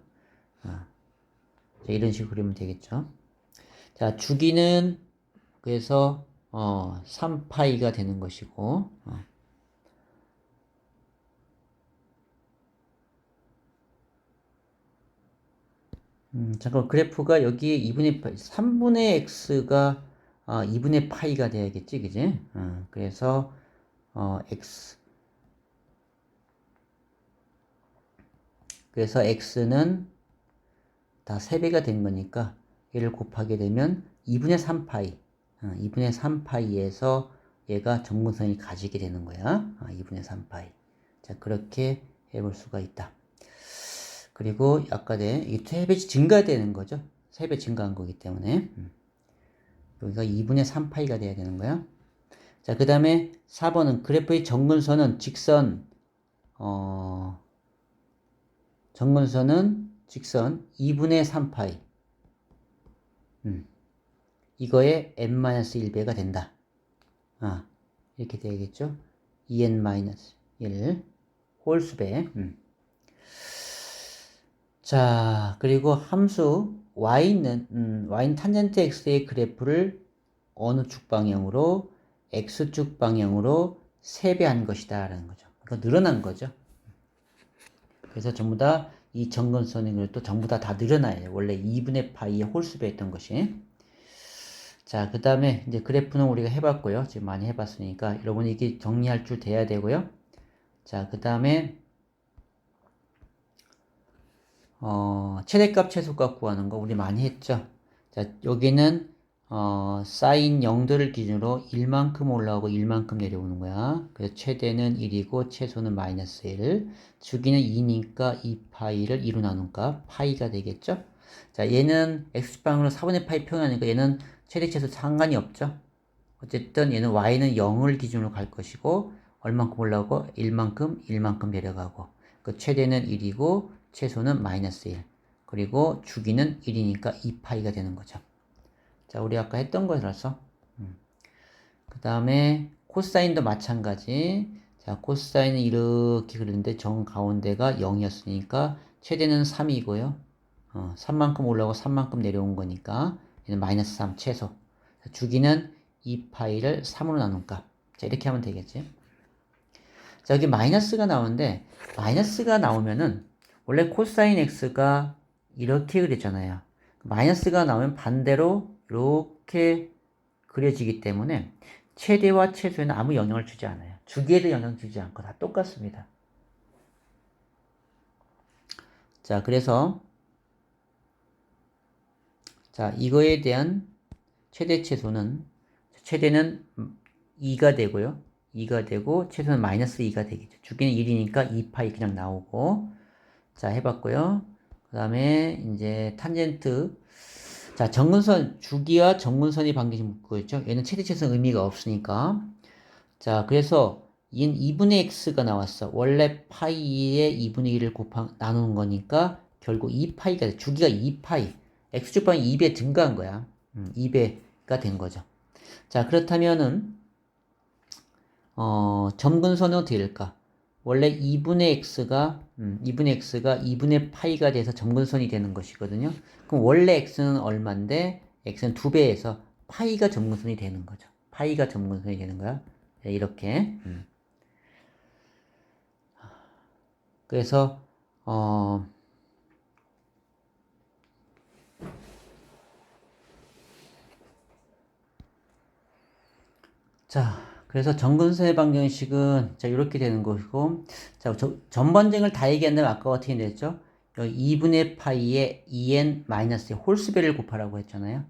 자, 이런 식으로 그리면 되겠죠. 자, 주기는 그래서 3파이가 되는 것이고 잠깐 그래프가 여기에 2분의 파이, 3분의 x가 2분의 파이가 돼야겠지, 그지? 그래서 x 그래서 x는 다 3배가 된 거니까 얘를 곱하게 되면 2분의 3파이 2분의 3파이에서 얘가 점근선이 가지게 되는 거야. 2분의 3파이. 자, 그렇게 해볼 수가 있다. 그리고 아까 이 3배 증가되는 거죠. 3배 증가한 거기 때문에 여기가 2분의 3파이가 돼야 되는 거야. 자, 그 다음에 4번은 그래프의 점근선은 직선 2분의 3파이 이거의 n-1배가 된다. 이렇게 되겠죠. 2n-1 홀수배. 자, 그리고 함수 y는 탄젠트 x의 그래프를 어느 쭉 방향으로 x축 방향으로 3배한 것이다 라는 거죠. 그러니까 늘어난 거죠. 그래서 전부 다 이 점근선이 또 전부 다 늘어나요. 원래 2분의 파이의 홀수배였던 것이. 자, 그 다음에 이제 그래프는 우리가 해봤고요. 지금 많이 해봤으니까 여러분이 이게 정리할 줄 돼야 되고요. 자, 그 다음에 최대값, 최소값 구하는 거 우리 많이 했죠. 자, 여기는 사인 0도를 기준으로 1만큼 올라오고 1만큼 내려오는 거야. 그래서 최대는 1이고 최소는 마이너스 1. 주기는 2니까 2파이를 2로 나눈까 파이가 되겠죠. 자, 얘는 x축방으로 4분의 파이 표현하니까 얘는 최대 최소 상관이 없죠. 어쨌든 얘는 y는 0을 기준으로 갈 것이고 얼만큼 올라오고 1만큼 내려가고 그 최대는 1이고 최소는 마이너스 1. 그리고 주기는 1이니까 2파이가 되는 거죠. 자, 우리 아까 했던 거라서. 그 다음에 코사인도 마찬가지. 자, 코사인은 이렇게 그리는데 정 가운데가 0이었으니까 최대는 3이고요. 3만큼 올라오고 3만큼 내려온 거니까 얘는 마이너스 3 최소. 자, 주기는 2파이를 3으로 나눈 값. 자, 이렇게 하면 되겠지. 자, 여기 마이너스가 나오는데 마이너스가 나오면은 원래 코사인 x가 이렇게 그렸잖아요. 마이너스가 나오면 반대로 이렇게 그려지기 때문에 최대와 최소에는 아무 영향을 주지 않아요. 주기에도 영향 주지 않고 다 똑같습니다. 자, 그래서 자, 이거에 대한 최대 최소는 최대는 2가 되고요. 2가 되고 최소는 마이너스 2가 되겠죠. 주기는 1이니까 2파이 그냥 나오고 자, 해봤고요. 그 다음에 이제 탄젠트. 자, 정근선, 주기와 정근선이 반드시 묶고 있죠. 얘는 최대 최소는 의미가 없으니까. 자, 그래서 얘는 2분의 x가 나왔어. 원래 파이에 2분의 1을 나누는 거니까 결국 2파이가 돼. 주기가 2파이. x축방이 2배 증가한 거야. 2배가 된 거죠. 자, 그렇다면은 점근선은 어떻게 될까? 원래 2분의 x가 2분의 파이가 돼서 점근선이 되는 것이거든요. 그럼 원래 x는 얼마인데 x는 2배에서 파이가 점근선이 되는 거죠. 파이가 점근선이 되는 거야. 네, 이렇게. 그래서 자, 그래서 점근선의 방정식은 자 이렇게 되는 것이고, 자 전반정을 다 얘기한다면 아까 어떻게 됐죠? 여기 2분의 파이에 2n-의 홀수배를 곱하라고 했잖아요.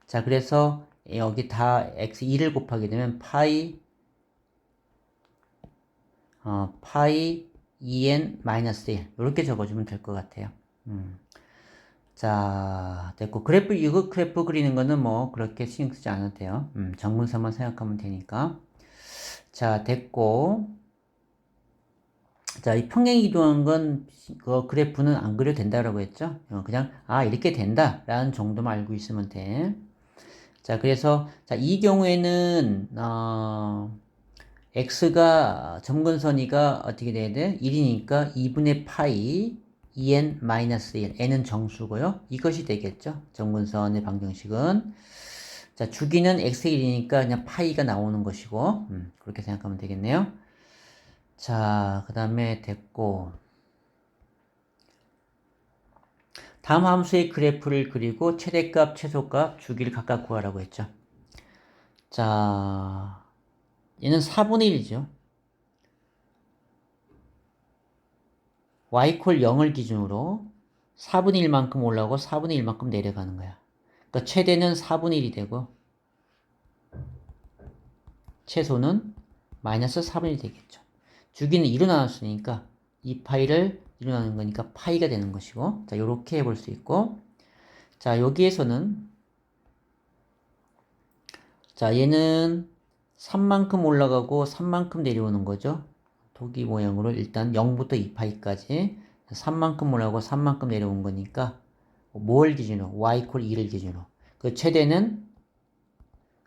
자, 그래서 여기 다 x2를 곱하게 되면 파이 2n-1 이렇게 적어주면 될 것 같아요. 자, 됐고 이거 그래프 그리는 거는 뭐 그렇게 신경 쓰지 않아도 돼요. 정근선만 생각하면 되니까. 자, 됐고 자, 이 평행 이동한 건, 그래프는 안 그려도 된다라고 했죠? 그냥, 이렇게 된다라는 정도만 알고 있으면 돼. 자, 그래서, 자, 이 경우에는, x가, 점근선이가 어떻게 돼야 돼? 1이니까 2분의 파이, 2n 마이너스 1. n은 정수고요. 이것이 되겠죠? 점근선의 방정식은. 자, 주기는 x1이니까 그냥 파이가 나오는 것이고, 그렇게 생각하면 되겠네요. 자, 그 다음에 됐고. 다음 함수의 그래프를 그리고 최대값, 최소값, 주기를 각각 구하라고 했죠. 자, 얘는 4분의 1이죠. y콜 0을 기준으로 4분의 1만큼 올라오고 4분의 1만큼 내려가는 거야. 그러니까 최대는 4분의 1이 되고 최소는 마이너스 4분의 1이 되겠죠. 주기는 2로 나눴으니까 이 파이를 2로 나누는 거니까 파이가 되는 것이고, 자, 요렇게 해볼 수 있고, 자, 여기에서는, 자, 얘는 3만큼 올라가고 3만큼 내려오는 거죠. 토기 모양으로 일단 0부터 2파이까지 3만큼 올라가고 3만큼 내려온 거니까 뭘 기준으로? y콜 2를 기준으로. 그 최대는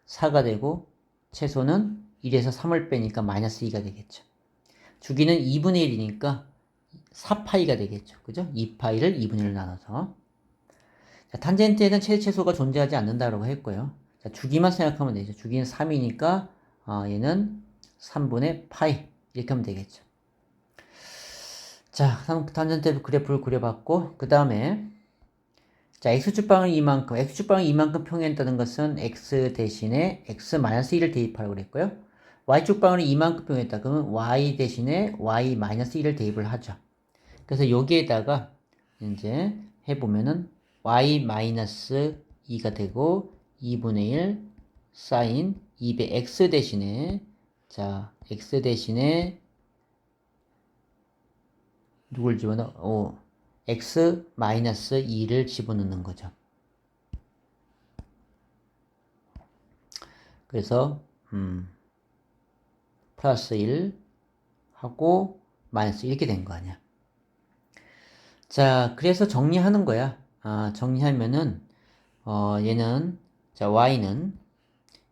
4가 되고 최소는 1에서 3을 빼니까 마이너스 2가 되겠죠. 주기는 2분의 1이니까 4파이가 되겠죠. 그죠? 2파이를 2분의 1로 나눠서. 자, 탄젠트에는 최대 최소가 존재하지 않는다고 했고요. 자, 주기만 생각하면 되죠. 주기는 3이니까 얘는 3분의 파이 이렇게 하면 되겠죠. 자, 탄젠트 그래프를 그려봤고 그 다음에 자, x축방을 이만큼, x축방을 이만큼 평행했다는 것은 x 대신에 x-1을 대입하라고 그랬고요. y축방을 이만큼 평행했다. 그러면 y 대신에 y-1을 대입을 하죠. 그래서 여기에다가 이제 해보면은 y-2가 되고 2분의 1 사인 2배 x 대신에 자, x 대신에 누굴 집어넣어? x-2를 집어넣는 거죠. 그래서 플러스 1 하고 마이너스 이렇게 된 거 아니야. 자, 그래서 정리하는 거야. 정리하면은 얘는 자, y는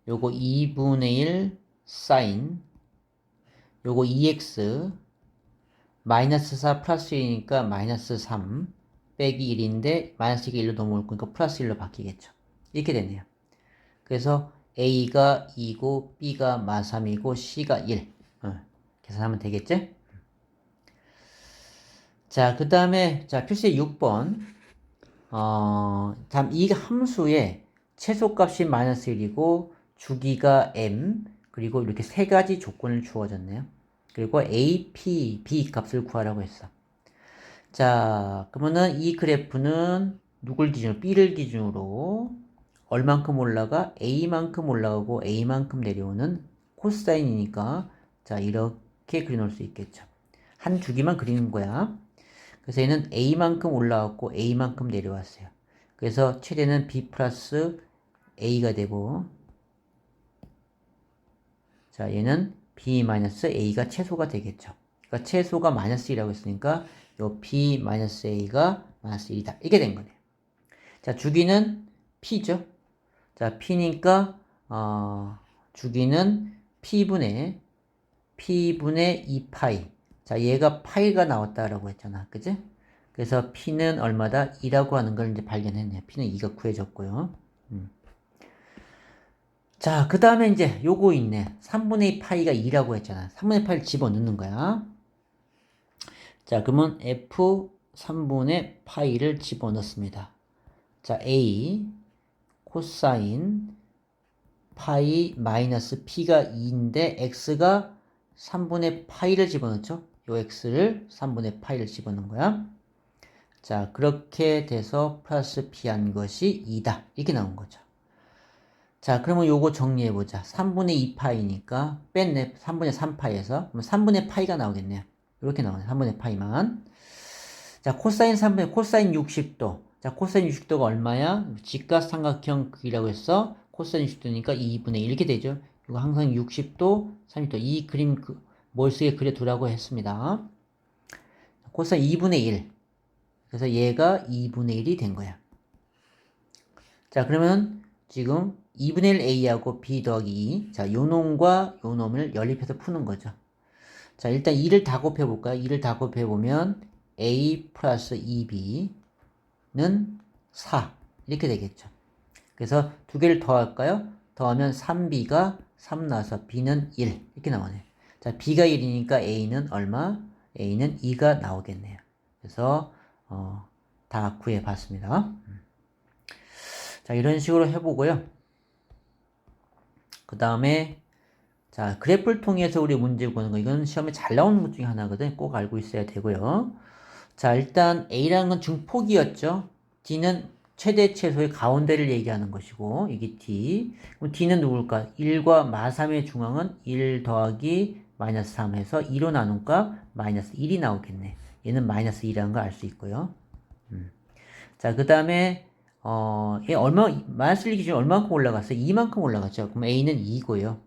요거 2분의 1 사인 요거 2x 마이너스 4 플러스 1이니까 마이너스 3 빼기 1인데 마이너스 1이 1로 넘어올 거니까 플러스 1로 바뀌겠죠. 이렇게 되네요. 그래서 A가 2고 B가 -3이고 C가 1 계산하면 되겠지? 자, 그 다음에 자 필수의 6번 다음 이 함수의 최소값이 마이너스 1이고 주기가 m 그리고 이렇게 세 가지 조건을 주어졌네요. 그리고 a, p, b 값을 구하라고 했어. 자, 그러면은 이 그래프는 누굴 기준으로? b를 기준으로 얼만큼 올라가? a만큼 올라가고 a만큼 내려오는 코사인이니까 자, 이렇게 그려놓을 수 있겠죠. 한 주기만 그리는 거야. 그래서 얘는 a만큼 올라왔고 a만큼 내려왔어요. 그래서 최대는 b 플러스 a가 되고 자, 얘는 b 마이너스 a가 최소가 되겠죠. 그러니까 최소가 마이너스 1이라고 했으니까 요 b 마이너스 a가 마이너스 1이다. 이게 된 거네요. 자, 주기는 p죠. 자, p니까 주기는 p분의 2파이. 자, 얘가 파이가 나왔다라고 했잖아. 그지? 그래서 p는 얼마다? 2라고 하는 걸 이제 발견했네요. p는 2가 구해졌고요. 자, 그 다음에 이제 요거 있네. 3분의 2 파이가 2라고 했잖아. 3분의 2 파이를 집어넣는 거야. 자, 그러면 f 3분의 파이를 집어넣습니다. 자, a 코사인 파이 마이너스 p가 2인데 x가 3분의 파이를 집어넣죠. 요 x를 3분의 파이를 집어넣은 거야. 자, 그렇게 돼서 플러스 p한 것이 2다. 이렇게 나온 거죠. 자, 그러면 요거 정리해보자. 3분의 2파이니까 뺐네. 3분의 3파이에서. 그럼 3분의 파이가 나오겠네요. 이렇게 나오네. 3분의 파이만. 자, 코사인 3분의, 코사인 60도. 자, 코사인 60도가 얼마야? 직각삼각형 크기라고 했어. 코사인 60도니까 2분의 1 이렇게 되죠. 이거 항상 60도, 30도. 이 그림 머릿속에 그려두라고 했습니다. 코사인 2분의 1. 그래서 얘가 2분의 1이 된 거야. 자, 그러면 지금 2분의 1 a하고 b 더하기 2. 자, 요 놈과 요 놈을 연립해서 푸는 거죠. 자, 일단 2를 다 곱해볼까요? 2를 다 곱해보면 a 플러스 2b는 4. 이렇게 되겠죠. 그래서 두 개를 더할까요? 더하면 3b가 3 나와서 b는 1. 이렇게 나오네요. 자, b가 1이니까 a는 얼마? a는 2가 나오겠네요. 그래서 다 구해봤습니다. 자, 이런 식으로 해보고요. 그 다음에 자, 그래프를 통해서 우리 문제 보는 거, 이건 시험에 잘 나오는 것 중에 하나거든. 꼭 알고 있어야 되고요. 자, 일단 A라는 건 중폭이었죠. D는 최대 최소의 가운데를 얘기하는 것이고, 이게 D. 그럼 D는 누굴까? 1과 마3의 중앙은 1 더하기 마이너스 3 해서 2로 나누니까 마이너스 1이 나오겠네. 얘는 마이너스 2라는 걸 알 수 있고요. 자, 그 다음에 얘 마이너스 1 기준 얼마만큼 올라갔어요? 2만큼 올라갔죠. 그럼 A는 2고요.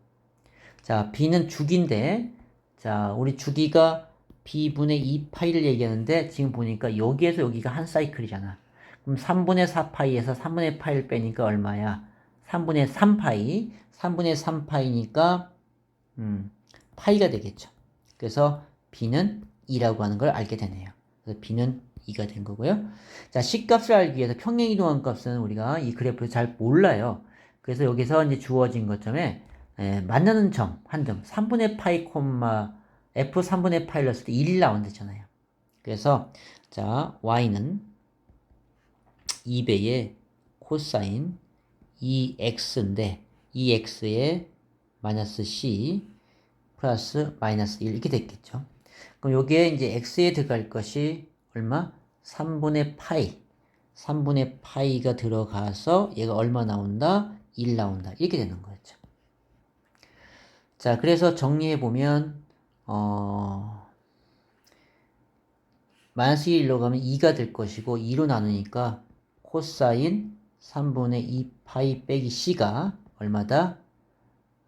자, B는 주기인데, 자, 우리 주기가 B분의 2파이를 얘기하는데, 지금 보니까 여기에서 여기가 한 사이클이잖아. 그럼 3분의 4파이에서 3분의 파이를 빼니까 얼마야? 3분의 3파이. 3분의 3파이니까, 파이가 되겠죠. 그래서 B는 2라고 하는 걸 알게 되네요. 그래서 B는 2가 된 거고요. 자, C값을 알기 위해서 평행이동한 값은 우리가 이 그래프를 잘 몰라요. 그래서 여기서 이제 주어진 것점에 만나는 점, 한 점, 3분의 파이 콤마 f 3분의 파이를 넣었을 때 1이 나온다잖아요. 그래서 자, y는 2배의 코사인 2x인데 2x에 마이너스 c 플러스 마이너스 1 이렇게 됐겠죠. 그럼 여기에 이제 x에 들어갈 것이 얼마? 3분의 파이. 3분의 파이가 들어가서 얘가 얼마 나온다? 1 나온다. 이렇게 되는 거였죠. 자, 그래서 정리해보면, 마이너스 1로 가면 2가 될 것이고, 2로 나누니까 코사인 3분의 2 파이 빼기 c가 얼마다?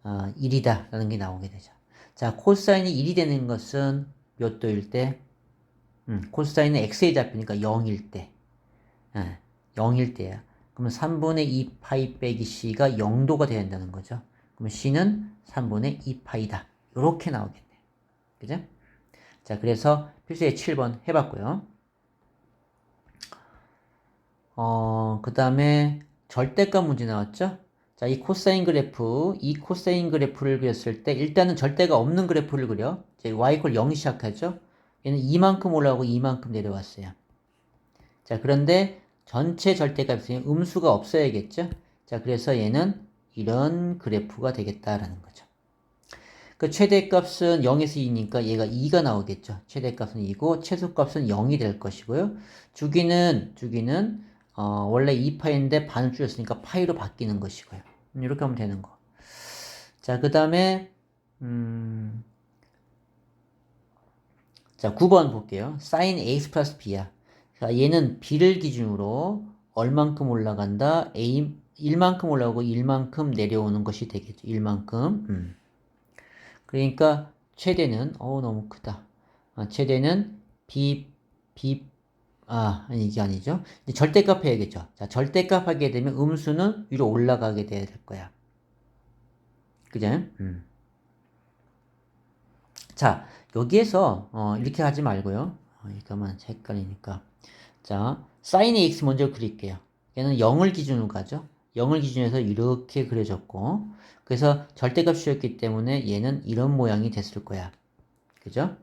1이다. 라는 게 나오게 되죠. 자, 코사인이 1이 되는 것은 몇 도일 때? 코사인은 x에 잡히니까 0일 때. 0일 때야. 그러면 3분의 2 파이 빼기 c가 0도가 돼야 된다는 거죠. 그러면 c는 3분의 2파이다. 이렇게 나오겠네요. 그죠? 자, 그래서 필수의 7번 해봤고요. 그 다음에 절대값 문제 나왔죠? 자, 이 코사인 그래프를 그렸을 때 일단은 절대가 없는 그래프를 그려. 이제 y = 0이 시작하죠? 얘는 이만큼 올라오고 이만큼 내려왔어요. 자, 그런데 전체 절대값이 음수가 없어야겠죠? 자, 그래서 얘는 이런 그래프가 되겠다라는 거죠. 그 최대값은 0에서 2니까 얘가 2가 나오겠죠. 최대값은 2고 최소값은 0이 될 것이고요. 주기는 원래 2파이인데 반을 줄였으니까 파이로 바뀌는 것이고요. 이렇게 하면 되는 거. 자, 그 다음에 자, 9번 볼게요. sin ax 플러스 b야. 자, 얘는 b를 기준으로 얼만큼 올라간다? a 1만큼 올라오고 1만큼 내려오는 것이 되겠죠. 1만큼. 그러니까 최대는 너무 크다. 최대는 아니 이게 아니죠. 이제 절대값 해야겠죠. 자, 절대값 하게 되면 음수는 위로 올라가게 돼야 될 거야. 그죠? 자, 여기에서 이렇게 하지 말고요. 이거만 헷갈리니까. 자, sin ax 먼저 그릴게요. 얘는 0을 기준으로 가죠. 0을 기준해서 이렇게 그려졌고, 그래서 절대값 씌웠기 때문에 얘는 이런 모양이 됐을 거야. 그죠?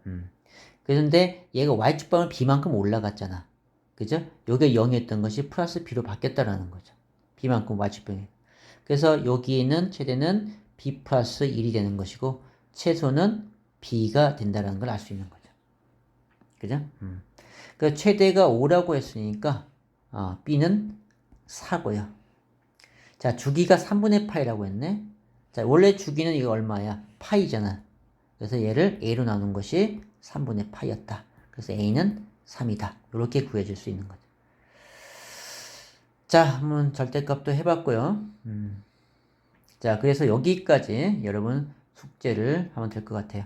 그런데 얘가 y축방을 b만큼 올라갔잖아. 그죠? 요게 0이었던 것이 플러스 b로 바뀌었다라는 거죠. b만큼 y축방이. 그래서 여기는 최대는 b 플러스 1이 되는 것이고, 최소는 b가 된다는 걸 알 수 있는 거죠. 그죠? 그 최대가 5라고 했으니까 b는 4고요. 자, 주기가 3분의 파이라고 했네. 자, 원래 주기는 이거 얼마야? 파이잖아. 그래서 얘를 a로 나눈 것이 3분의 파이였다. 그래서 a는 3이다. 이렇게 구해줄 수 있는 거죠. 자, 한번 절대값도 해봤고요. 자, 그래서 여기까지 여러분 숙제를 하면 될 것 같아요.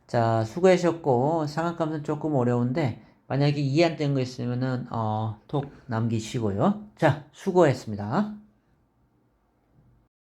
자, 수고하셨고 상한값은 조금 어려운데 만약에 이해 안 된 거 있으면은 톡 남기시고요. 자, 수고했습니다.